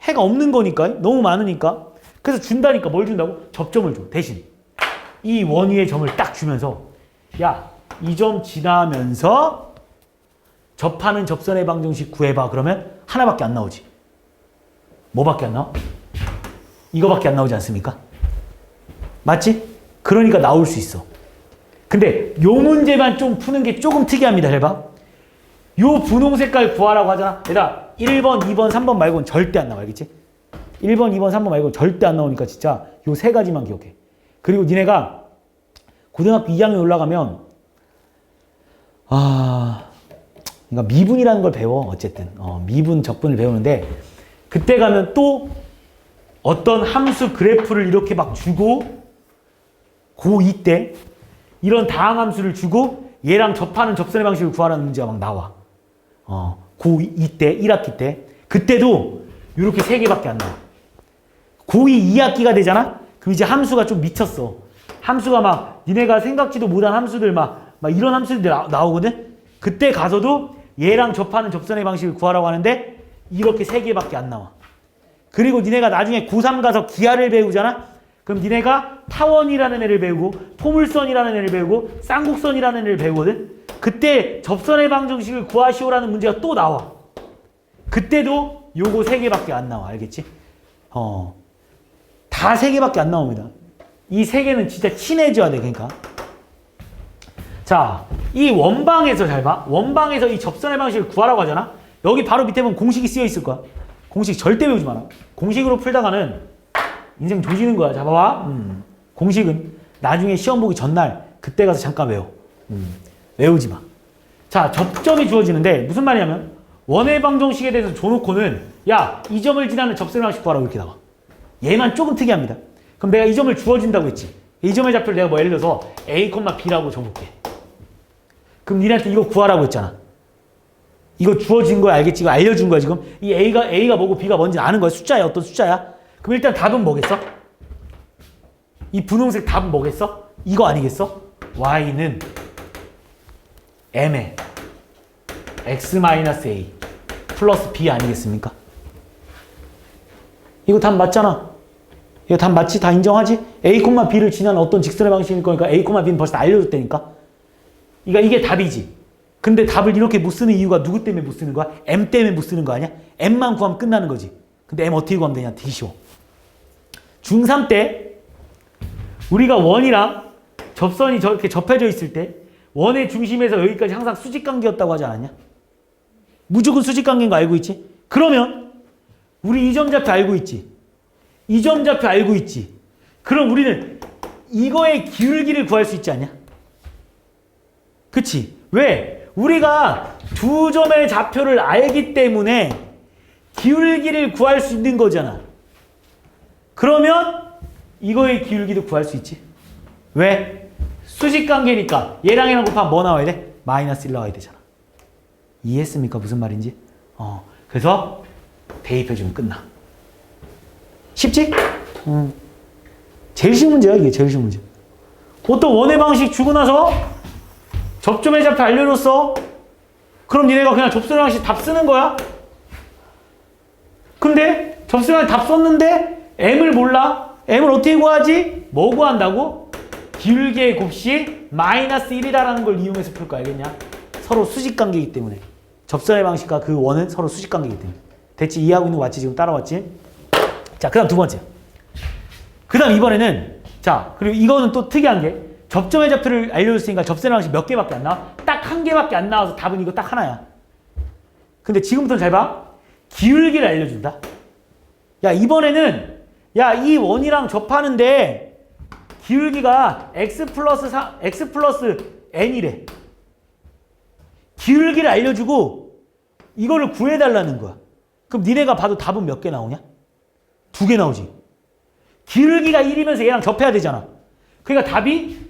해가 없는 거니까. 너무 많으니까. 그래서 준다니까. 뭘 준다고? 접점을 줘. 대신 이 원 위의 점을 딱 주면서 야, 이 점 지나면서 접하는 접선의 방정식 구해봐. 그러면 하나밖에 안 나오지. 뭐밖에 안 나와? 이거밖에 안 나오지 않습니까? 맞지? 그러니까 나올 수 있어. 근데 요 문제만 좀 푸는 게 조금 특이합니다. 잘 봐. 요 분홍 색깔 구하라고 하잖아. 얘들아 1번, 2번, 3번 말고는 절대 안 나와. 알겠지? 1번, 2번, 3번 말고는 절대 안 나오니까 진짜 요 세 가지만 기억해. 그리고 니네가 고등학교 2학년 올라가면 그러니까 미분이라는 걸 배워. 어쨌든 미분, 적분을 배우는데 그때 가면 또 어떤 함수 그래프를 이렇게 막 주고 고2 때 이런 다항함수를 주고 얘랑 접하는 접선의 방식을 구하라는 문제가 막 나와. 고2 때, 1학기 때. 그때도 이렇게 3개밖에 안 나와. 고2 2학기가 되잖아? 그럼 이제 함수가 좀 미쳤어. 함수가 막 니네가 생각지도 못한 함수들 막 이런 함수들이 나오거든? 그때 가서도 얘랑 접하는 접선의 방식을 구하라고 하는데 이렇게 3개밖에 안 나와. 그리고 니네가 나중에 고3 가서 기하를 배우잖아? 그럼 니네가 타원이라는 애를 배우고 포물선이라는 애를 배우고 쌍곡선이라는 애를 배우거든? 그때 접선의 방정식을 구하시오라는 문제가 또 나와. 그때도 요거 3개밖에 안 나와. 알겠지? 다 3개밖에 안 나옵니다. 이 3개는 진짜 친해져야 돼. 그러니까. 자, 이 원방에서 잘 봐. 원방에서 이 접선의 방식을 구하라고 하잖아. 여기 바로 밑에 보면 공식이 쓰여 있을 거야. 공식 절대 외우지 마라. 공식으로 풀다가는 인생 조지는 거야. 잡아봐. 공식은 나중에 시험 보기 전날 그때 가서 잠깐 외워. 외우지 마. 자, 접점이 주어지는데 무슨 말이냐면 원의 방정식에 대해서 줘놓고는 야, 이 점을 지나는 접선의 방식 구하라고 이렇게 나와. 얘만 조금 특이합니다. 그럼 내가 이 점을 주어진다고 했지. 이 점의 좌표를 내가 뭐 예를 들어서 A, B라고 줘볼게. 그럼 니네한테 이거 구하라고 했잖아. 이거 주어진 거야. 알겠지? 이거 알려준 거야 지금. 이 A가 뭐고 B가 뭔지 아는 거야. 숫자야. 어떤 숫자야? 그럼 일단 답은 뭐겠어? 이 분홍색 답은 뭐겠어? 이거 아니겠어? Y는 M에 X-A 플러스 B 아니겠습니까? 이거 답 맞잖아. 이거 답 맞지? 다 인정하지? A, B를 지나는 어떤 직선의 방식일 거니까 A, B는 벌써 알려줬다니까? 이게 답이지. 근데 답을 이렇게 못 쓰는 이유가 누구 때문에 못 쓰는 거야? M 때문에 못 쓰는 거 아니야? M만 구하면 끝나는 거지. 근데 M 어떻게 구하면 되냐? 되게 쉬워. 중3 때 우리가 원이랑 접선이 저렇게 접해져 있을 때 원의 중심에서 여기까지 항상 수직관계였다고 하지 않았냐? 무조건 수직관계인 거 알고 있지? 그러면 우리 이 점 좌표 알고 있지? 이 점 좌표 알고 있지? 그럼 우리는 이거의 기울기를 구할 수 있지 않냐? 그치? 왜? 우리가 두 점의 좌표를 알기 때문에 기울기를 구할 수 있는 거잖아. 그러면 이거의 기울기도 구할 수 있지. 왜? 수직관계니까 얘랑 얘랑 곱하면 뭐 나와야 돼? 마이너스 1 나와야 되잖아. 이해했습니까? 무슨 말인지? 그래서 대입해주면 끝나. 쉽지? 제일 쉬운 문제야. 이게 제일 쉬운 문제. 어떤 원의 방식 주고 나서 접점의 좌표 알려줬어. 그럼 니네가 그냥 접선의 방식 답 쓰는 거야. 근데 접선의 방식 답 썼는데 M을 몰라. M을 어떻게 구하지? 뭐 구한다고? 기울기의 곱식 마이너스 1이라는 걸 이용해서 풀 거 알겠냐? 서로 수직관계이기 때문에. 접선의 방식과 그 원은 서로 수직관계이기 때문에. 됐지? 이해하고 있는 거 맞지? 지금 따라왔지? 자, 그 다음 두 번째. 그 다음 이번에는 자, 그리고 이거는 또 특이한 게 접점의 좌표를 알려줬으니까 접선의 방식 몇 개밖에 안 나와? 딱 한 개밖에 안 나와서 답은 이거 딱 하나야. 근데 지금부터는 잘 봐. 기울기를 알려준다. 야, 이번에는 야, 이 원이랑 접하는데 기울기가 x 플러스 n이래. 기울기를 알려주고 이거를 구해달라는 거야. 그럼 니네가 봐도 답은 몇 개 나오냐? 2개 나오지. 기울기가 1이면서 얘랑 접해야 되잖아. 그러니까 답이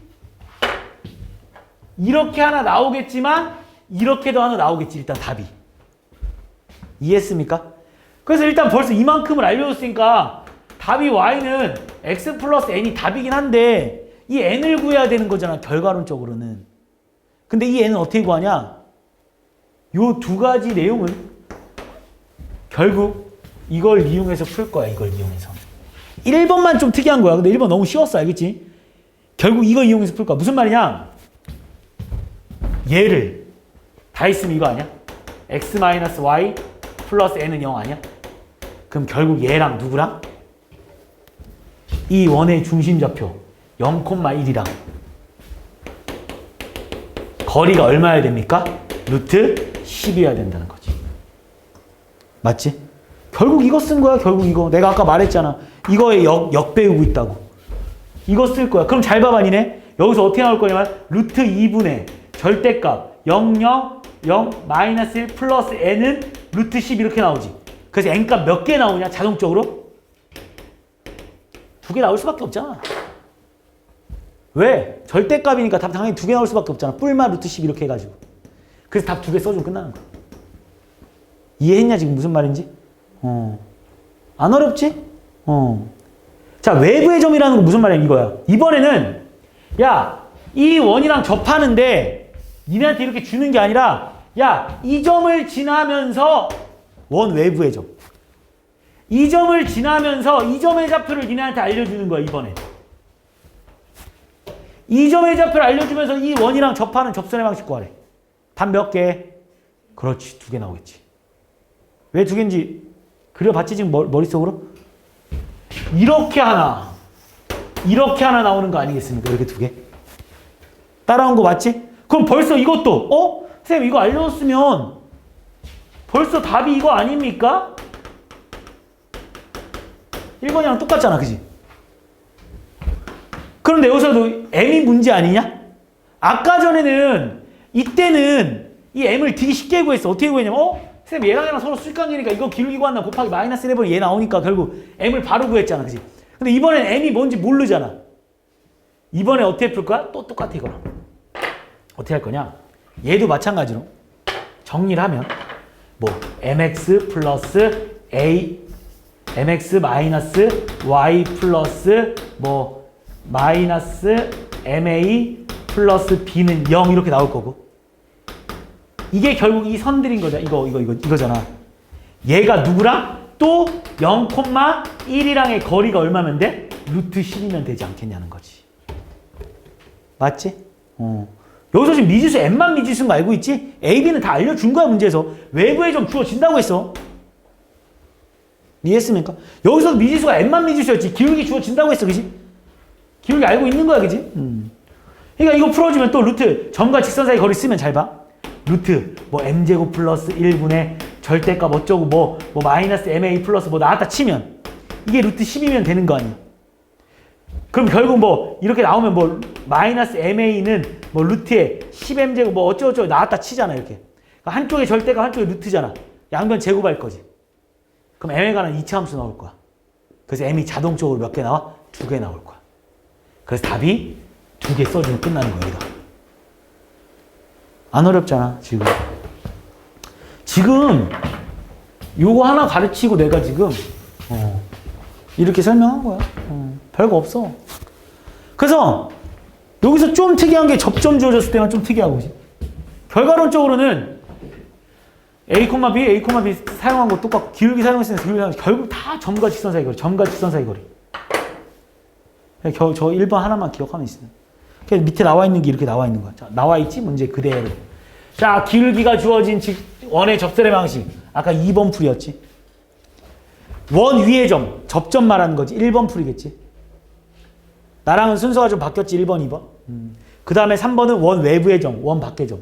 이렇게 하나 나오겠지만 이렇게도 하나 나오겠지. 일단 답이. 이해했습니까? 그래서 일단 벌써 이만큼을 알려줬으니까 답이 y는 x 플러스 n이 답이긴 한데 이 n을 구해야 되는 거잖아. 결과론적으로는. 근데 이 n은 어떻게 구하냐? 요 두 가지 내용은 결국 이걸 이용해서 풀 거야. 이걸 이용해서. 1번만 좀 특이한 거야. 근데 1번 너무 쉬웠어. 알겠지? 결국 이거 이용해서 풀 거야. 무슨 말이냐? 얘를 다 있으면 이거 아니야? x-y 플러스 n은 0 아니야? 그럼 결국 얘랑 누구랑? 이 원의 중심좌표 0,1이랑 거리가 얼마여야 됩니까? 루트 10이어야 된다는 거지. 맞지? 결국 이거 쓴 거야. 결국 이거. 내가 아까 말했잖아. 이거에 역 배우고 있다고. 이거 쓸 거야. 그럼 잘 봐봐 니네. 여기서 어떻게 나올 거냐면 루트 2분의 절대값 0, 0, 0, 마이너스 1 플러스 n은 루트 10 이렇게 나오지. 그래서 n값 몇 개 나오냐? 자동적으로? 2개 나올 수밖에 없잖아. 왜? 절대값이니까 답 당연히 2개 나올 수밖에 없잖아. 뿔마 루트 10 이렇게 해가지고. 그래서 답 2개 써주면 끝나는 거야. 이해했냐 지금 무슨 말인지? 안 어렵지? 자, 외부의 점이라는 건 무슨 말이야 이거야. 이번에는 야, 이 원이랑 접하는데 니네한테 이렇게 주는 게 아니라 야, 이 점을 지나면서 원 외부의 점. 이 점을 지나면서 이 점의 좌표를 니네한테 알려주는 거야 이번에. 이 점의 좌표를 알려주면서 이 원이랑 접하는 접선의 방식 구하래. 답 몇 개? 그렇지, 2개 나오겠지. 왜 2개인지 그려봤지 지금 머릿속으로? 이렇게 하나 나오는 거 아니겠습니까? 이렇게 2개. 따라온 거 맞지? 그럼 벌써 이것도 선생님 이거 알려줬으면 벌써 답이 이거 아닙니까? 1번이랑 똑같잖아, 그지? 그런데 여기서도 m이 문제 아니냐? 아까 전에는 이때는 이 m을 되게 쉽게 구했어. 어떻게 구했냐면 선생님 얘랑 서로 수직관계니까 이거 기울기 구한다 곱하기 마이너스 1해버리 얘 나오니까 결국 m을 바로 구했잖아, 그지? 근데 이번엔 m이 뭔지 모르잖아. 이번에 어떻게 풀 거야? 또 똑같아 이거랑. 어떻게 할 거냐? 얘도 마찬가지로 정리를 하면 뭐 mx 플러스 a mx 마이너스 y 플러스 뭐 마이너스 ma 플러스 b는 0 이렇게 나올 거고, 이게 결국 이 선들인 거잖아. 이거잖아. 얘가 누구랑 또 0,1이랑의 거리가 얼마면 돼? 루트 10이면 되지 않겠냐는 거지. 맞지? 여기서 지금 미지수 m만 미지수인 거 알고 있지? a, b는 다 알려준 거야 문제에서. 외부에 좀 주어진다고 했어. 이해했습니까? 여기서 미지수가 m만 미지수였지. 기울기 주어진다고 했어, 그지? 기울기 알고 있는 거야, 그지? 그러니까 이거 풀어주면 또 루트 점과 직선 사이 거리 쓰면 잘 봐. 루트 뭐 m제곱 플러스 1분의 절대값 어쩌고 뭐 마이너스 ma 플러스 뭐 나왔다 치면 이게 루트 10이면 되는 거 아니야. 그럼 결국 뭐 이렇게 나오면 뭐 마이너스 ma는 뭐 루트에 10m제곱 뭐 어쩌고저쩌고 나왔다 치잖아 이렇게. 그러니까 한쪽에 절대값 한쪽에 루트잖아. 양변 제곱할 거지. 그럼 m에 관한 이차함수 나올 거야. 그래서 m이 자동적으로 몇 개 나와? 2개 나올 거야. 그래서 답이 2개 써주면 끝나는 거야 여기다. 안 어렵잖아 지금 요거 하나 가르치고 내가 지금 이렇게 설명한 거야. 별거 없어. 그래서 여기서 좀 특이한 게 접점 주어졌을 때만 좀 특이하고, 그지? 결과론적으로는 A, B, A, B 사용한 거 똑같고 기울기 사용했으면 결국 다 점과 직선 사이 거리, 점과 직선 사이 거리. 저 1번 하나만 기억하면 있어요. 밑에 나와 있는 게 이렇게 나와 있는 거야. 자, 나와 있지? 문제 그대로. 자, 기울기가 주어진 원의 접선의 방식. 아까 2번 풀이였지. 원 위의 점, 접점 말하는 거지. 1번 풀이겠지. 나랑은 순서가 좀 바뀌었지. 1번, 2번. 그 다음에 3번은 원 외부의 점, 원 밖의 점.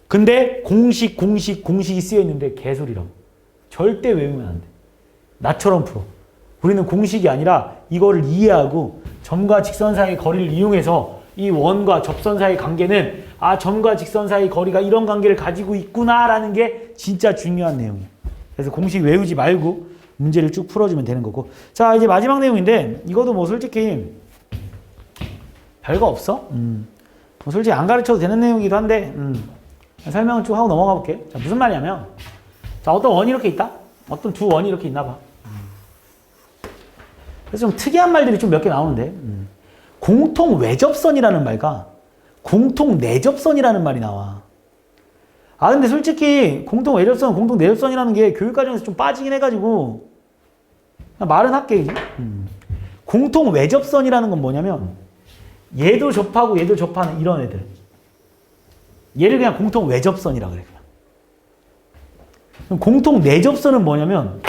근데 공식이 쓰여 있는데 개소리라고. 절대 외우면 안 돼. 나처럼 풀어. 우리는 공식이 아니라 이거를 이해하고 점과 직선 사이의 거리를 이용해서 이 원과 접선 사이의 관계는 점과 직선 사이의 거리가 이런 관계를 가지고 있구나라는 게 진짜 중요한 내용이야. 그래서 공식 외우지 말고 문제를 쭉 풀어주면 되는 거고. 자, 이제 마지막 내용인데 이것도 뭐 솔직히 별거 없어. 뭐 솔직히 안 가르쳐도 되는 내용이기도 한데 설명을 쭉 하고 넘어가 볼게. 자, 무슨 말이냐면 자, 어떤 원이 이렇게 있다. 어떤 두 원이 이렇게 있나 봐. 그래서 좀 특이한 말들이 좀 몇 개 나오는데 공통 외접선이라는 말과 공통 내접선이라는 말이 나와. 근데 솔직히 공통 외접선, 공통 내접선이라는 게 교육과정에서 좀 빠지긴 해가지고 그냥 말은 할게. 공통 외접선이라는 건 뭐냐면 얘도 접하고 얘도 접하는 이런 애들. 얘를 그냥 공통 외접선이라 그래. 그럼 공통 내접선은 뭐냐면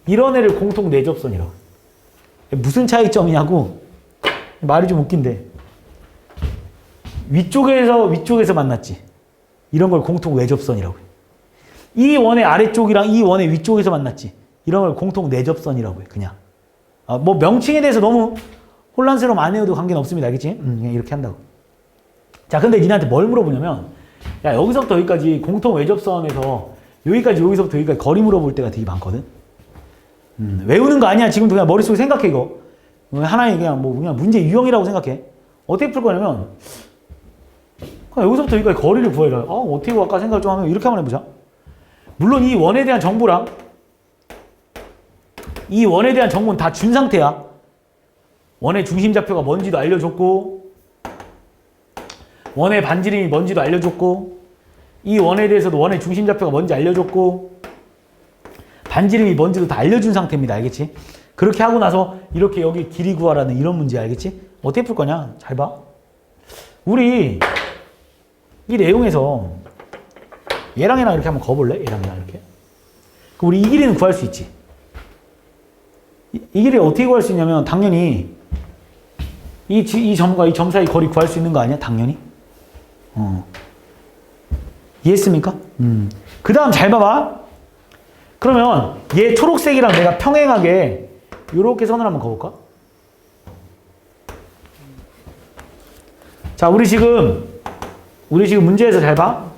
이런 애를 공통 내접선이라고. 무슨 차이점이냐고. 말이 좀 웃긴데 위쪽에서 만났지. 이런 걸 공통 외접선이라고 해. 이 원의 아래쪽이랑 이 원의 위쪽에서 만났지. 이런 걸 공통 내접선이라고 해. 그냥 뭐 명칭에 대해서 너무 혼란스러움 안 해도 관계는 없습니다. 알겠지? 그냥 이렇게 한다고. 자, 근데 니네한테 뭘 물어보냐면 야, 여기서부터 여기까지 공통 외접선에서 여기서부터 여기까지 거리 물어볼 때가 되게 많거든. 외우는 거 아니야. 지금도 그냥 머릿속에 생각해 이거. 하나의 그냥 문제 유형이라고 생각해. 어떻게 풀 거냐면 그냥 여기서부터 여기까지 거리를 구해라. 어떻게 구할까 생각을 좀 하면 이렇게 한번 해보자. 물론 이 원에 대한 정보랑 이 원에 대한 정보는 다 준 상태야. 원의 중심좌표가 뭔지도 알려줬고 원의 반지름이 뭔지도 알려줬고 이 원에 대해서도 원의 중심좌표가 뭔지 알려줬고 반지름이 뭔지도 다 알려준 상태입니다. 알겠지? 그렇게 하고 나서 이렇게 여기 길이 구하라는 이런 문제 알겠지? 어떻게 풀 거냐? 잘 봐. 우리 이 내용에서 얘랑 이렇게 한번 거볼래? 얘랑 이렇게. 그럼 우리 이 길이는 구할 수 있지. 이 길이 어떻게 구할 수 있냐면 당연히 이 점과 이 점 사이 거리 구할 수 있는 거 아니야? 당연히. 이해했습니까? 그 다음 잘 봐봐. 그러면 얘 초록색이랑 내가 평행하게 이렇게 선을 한번 그어볼까? 자, 우리 지금 문제에서 잘 봐.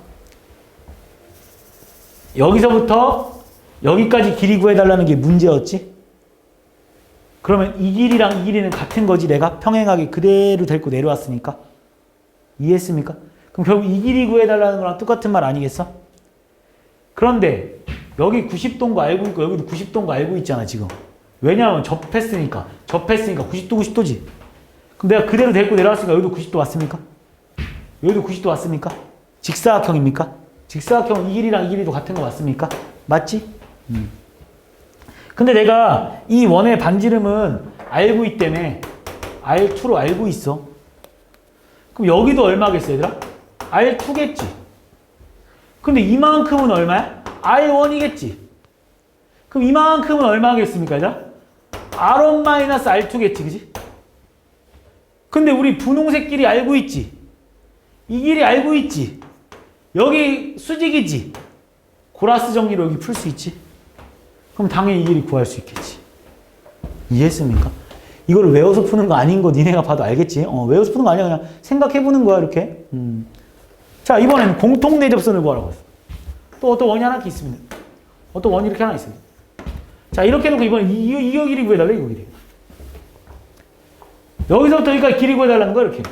여기서부터 여기까지 길이 구해달라는 게 문제였지? 그러면 이 길이랑 이 길이는 같은 거지. 내가 평행하게 그대로 데리고 내려왔으니까. 이해했습니까? 그럼 결국 이 길이 구해달라는 거랑 똑같은 말 아니겠어? 그런데 여기 90도인 거 알고 있고 여기도 90도인 거 알고 있잖아 지금. 왜냐하면 접했으니까 90도 90도지. 그럼 내가 그대로 데리고 내려왔으니까 여기도 90도 왔습니까? 여기도 90도 왔습니까? 직사각형입니까? 직사각형 이 길이랑 이 길이도 같은 거 맞습니까? 맞지? 근데 내가 이 원의 반지름은 알고 있다며 R2로 알고 있어. 그럼 여기도 얼마겠어 얘들아? R2겠지. 근데 이만큼은 얼마야? R1이겠지. 그럼 이만큼은 얼마겠습니까 얘들아? R1-R2겠지 그지? 근데 우리 분홍색 길이 알고 있지? 이 길이 알고 있지? 여기 수직이지? 고라스 정리로 여기 풀 수 있지? 그럼 당연히 이 길이 구할 수 있겠지. 이해했습니까? 이거를 외워서 푸는 거 아닌 거 니네가 봐도 알겠지? 외워서 푸는 거 아니야. 그냥 생각해보는 거야 이렇게. 자, 이번에는 공통 내접선을 구하라고 했어. 또 어떤 원이 하나 있습니다. 어떤 원이 이렇게 하나 있습니다. 자, 이렇게 해놓고 이번엔 이거 길이 구해달래. 이거 길이. 여기서부터 여기까지 길이 구해달라는 거야 이렇게.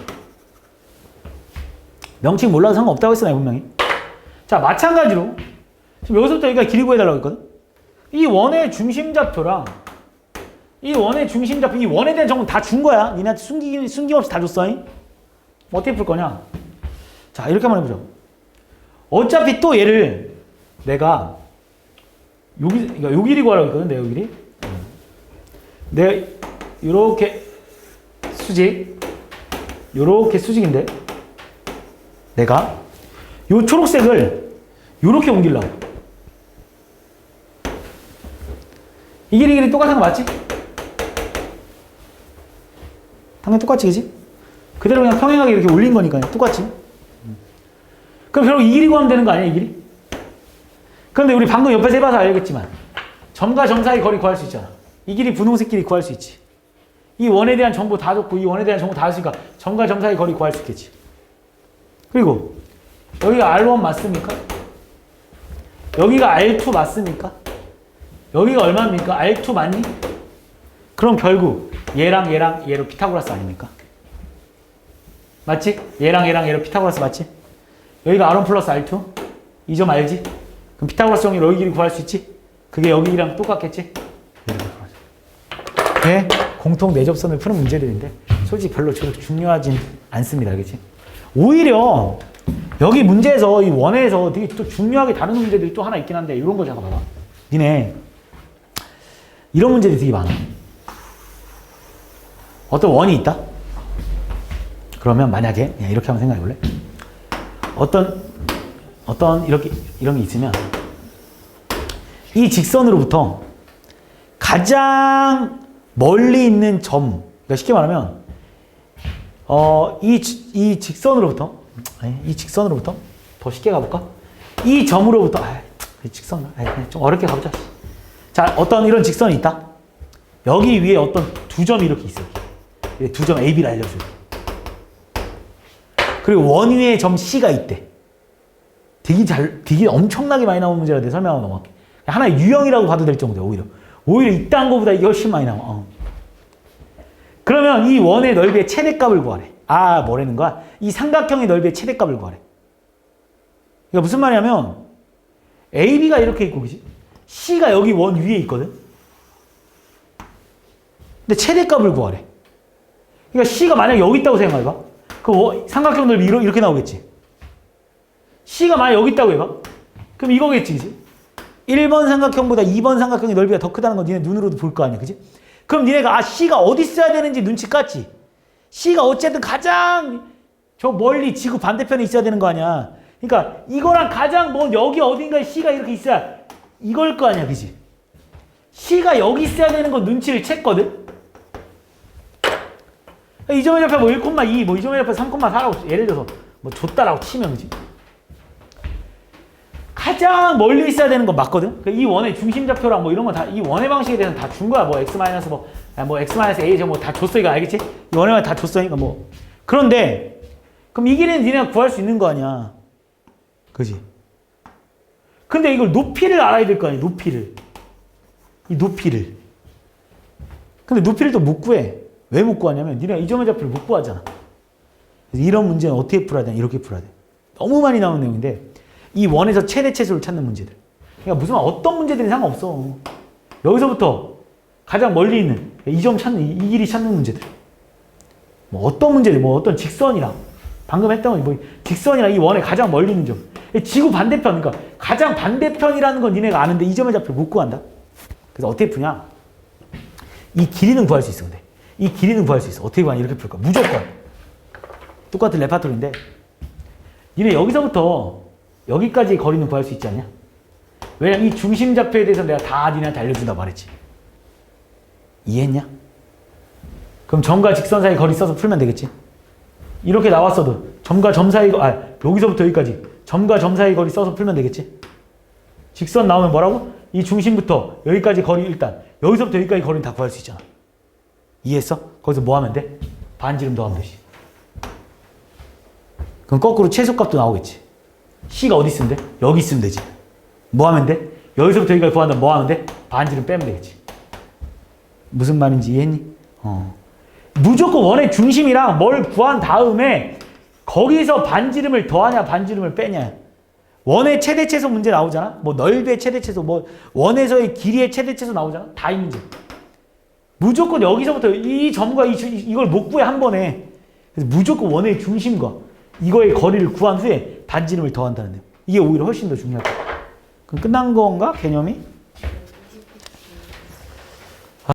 명칭 몰라도 상관없다고 했어 내가 분명히. 자, 마찬가지로 지금 여기서부터 여기까지 길이 구해달라고 했거든. 이 원의 중심좌표랑 이 원의 중심좌표, 이 원에 대한 정보는 다 준 거야. 니네한테 숨김없이 다 줬어. 어떻게 풀 거냐? 자, 이렇게 한번 해보죠. 어차피 또 얘를 내가 요 길이 구하라고 했거든. 내가 요 길이. 내가 요렇게 수직, 요렇게 수직인데 내가 요 초록색을 요렇게 옮기려고. 이 길이 똑같은 거 맞지? 당연히 똑같지, 그지? 그대로 그냥 평행하게 이렇게 올린 거니까요. 똑같지? 그럼 결국 이 길이 구하면 되는 거 아니야, 이 길이? 그런데 우리 방금 옆에서 해봐서 알겠지만 점과 점 사이 거리 구할 수 있잖아. 이 길이 분홍색 길이 구할 수 있지. 이 원에 대한 정보 다 줬고 이 원에 대한 정보 다 줬으니까 점과 점 사이 거리 구할 수 있겠지. 그리고 여기가 R1 맞습니까? 여기가 R2 맞습니까? 여기가 얼마입니까? R2 맞니? 그럼 결국 얘랑 얘로 피타고라스 아닙니까? 맞지? 얘랑 얘로 피타고라스 맞지? 여기가 R1 플러스 R2? 이 점 알지? 그럼 피타고라스 정리로 여기 길이 구할 수 있지? 그게 여기랑 똑같겠지? 네, 공통 내접선을 푸는 문제들인데 솔직히 별로 중요하진 않습니다. 알겠지? 오히려 여기 문제에서 이 원에서 되게 또 중요하게 다루는 문제들이 또 하나 있긴 한데 이런 거 잠깐 봐봐. 니네 이런 문제들이 되게 많아. 어떤 원이 있다? 그러면 만약에 이렇게 한번 생각해 볼래? 어떤 이런 게 있으면 이 직선으로부터 가장 멀리 있는 점, 그러니까 쉽게 말하면 이 직선으로부터 더 쉽게 가볼까? 이 점으로부터 직선 좀 어렵게 가보자. 자, 어떤 이런 직선이 있다. 여기 위에 어떤 두 점이 이렇게 있어. 두 점 A, B를 알려줘. 그리고 원 위에 점 C가 있대. 되게 엄청나게 많이 나오는 문제라 내가 설명하고 넘어갈게. 하나의 유형이라고 봐도 될 정도야, 오히려 이딴 거보다 이게 훨씬 많이 나와. 그러면 이 원의 넓이의 최대값을 구하래. 아, 뭐라는 거야? 이 삼각형의 넓이의 최대값을 구하래. 이게 무슨 말이냐면 AB가 이렇게 있고, 그지? C가 여기 원 위에 있거든? 근데 최대값을 구하래. 그러니까 C가 만약 여기 있다고 생각해봐. 그 삼각형 넓이 이렇게 나오겠지? C가 만약 여기 있다고 해봐. 그럼 이거겠지, 그지? 1번 삼각형보다 2번 삼각형의 넓이가 더 크다는 건 니네 눈으로도 볼 거 아니야, 그지? 그럼 니네가 C가 어디 있어야 되는지 눈치 깠지? C가 어쨌든 가장 저 멀리 지구 반대편에 있어야 되는 거 아니야. 그러니까 이거랑 가장 먼 여기 어딘가에 C가 이렇게 있어야 이걸 거 아니야, 그지? C가 여기 있어야 되는 건 눈치를 챘거든? 이 점의 좌표 뭐 1,2, 뭐 이 점의 좌표 3,4라고 예를 들어서 뭐 줬다라고 치면, 그지? 가장 멀리 있어야 되는 건 맞거든? 이 원의 중심 좌표랑 뭐 이런 건 다, 이 원의 방식에 대해서는 다 준 거야. 뭐 x 마이너스 뭐 x-a 저 뭐 다 줬어. 이거 알겠지? 이 원의 방식 다 줬으니까 뭐. 그런데, 그럼 이 길이는 니네가 구할 수 있는 거 아니야. 그지? 근데 이걸 높이를 알아야 될 거 아니야. 높이를. 이 높이를. 근데 높이를 또 못 구해. 왜 못 구하냐면 니네가 이 점의 좌표를 못 구하잖아. 그래서 이런 문제는 어떻게 풀어야 되냐. 이렇게 풀어야 돼. 너무 많이 나오는 내용인데 이 원에서 최대 최소를 찾는 문제들. 그러니까 무슨 어떤 문제들이 상관없어. 여기서부터 가장 멀리 있는 이 점 찾는 이 길이 찾는 문제들. 뭐 어떤 문제들, 뭐 어떤 직선이랑 방금 했던 뭐 직선이랑 이 원의 가장 멀리 있는 점. 지구 반대편, 그러니까 가장 반대편이라는 건 니네가 아는데 이 점의 좌표를 못 구한다. 그래서 어떻게 푸냐? 이 길이는 구할 수 있어. 근데 이 길이는 구할 수 있어. 어떻게 구하냐? 이렇게 풀 거야. 무조건. 똑같은 레파토리인데 니네 여기서부터 여기까지의 거리는 구할 수 있지 않냐? 왜냐면 이 중심 좌표에 대해서 내가 다 니네한테 알려준다 말했지. 이해했냐? 그럼 점과 직선 사이 거리 써서 풀면 되겠지? 이렇게 나왔어도 점과 점 사이, 여기서부터 여기까지 점과 점 사이 거리 써서 풀면 되겠지? 직선 나오면 뭐라고? 이 중심부터 여기까지 거리 일단 여기서부터 여기까지 거리는 다 구할 수 있잖아. 이해했어? 거기서 뭐 하면 돼? 반지름 더하면 되지. 그럼 거꾸로 최소값도 나오겠지. C가 어디 있으면 돼? 여기 있으면 되지. 뭐 하면 돼? 여기서부터 여기까지 구한다. 뭐 하면 돼? 반지름 빼면 되겠지. 무슨 말인지 이해했니? 무조건 원의 중심이랑 뭘 구한 다음에 거기서 반지름을 더하냐 반지름을 빼냐. 원의 최대 최소 문제 나오잖아. 뭐 넓이의 최대 최소, 뭐 원에서의 길이의 최대 최소 나오잖아. 다 이 문제. 무조건 여기서부터 이 점과 이걸 못 구해 한 번에. 그래서 무조건 원의 중심과 이거의 거리를 구한 후에 반지름을 더한다는 데. 이게 오히려 훨씬 더 중요하다. 그럼 끝난 건가? 개념이?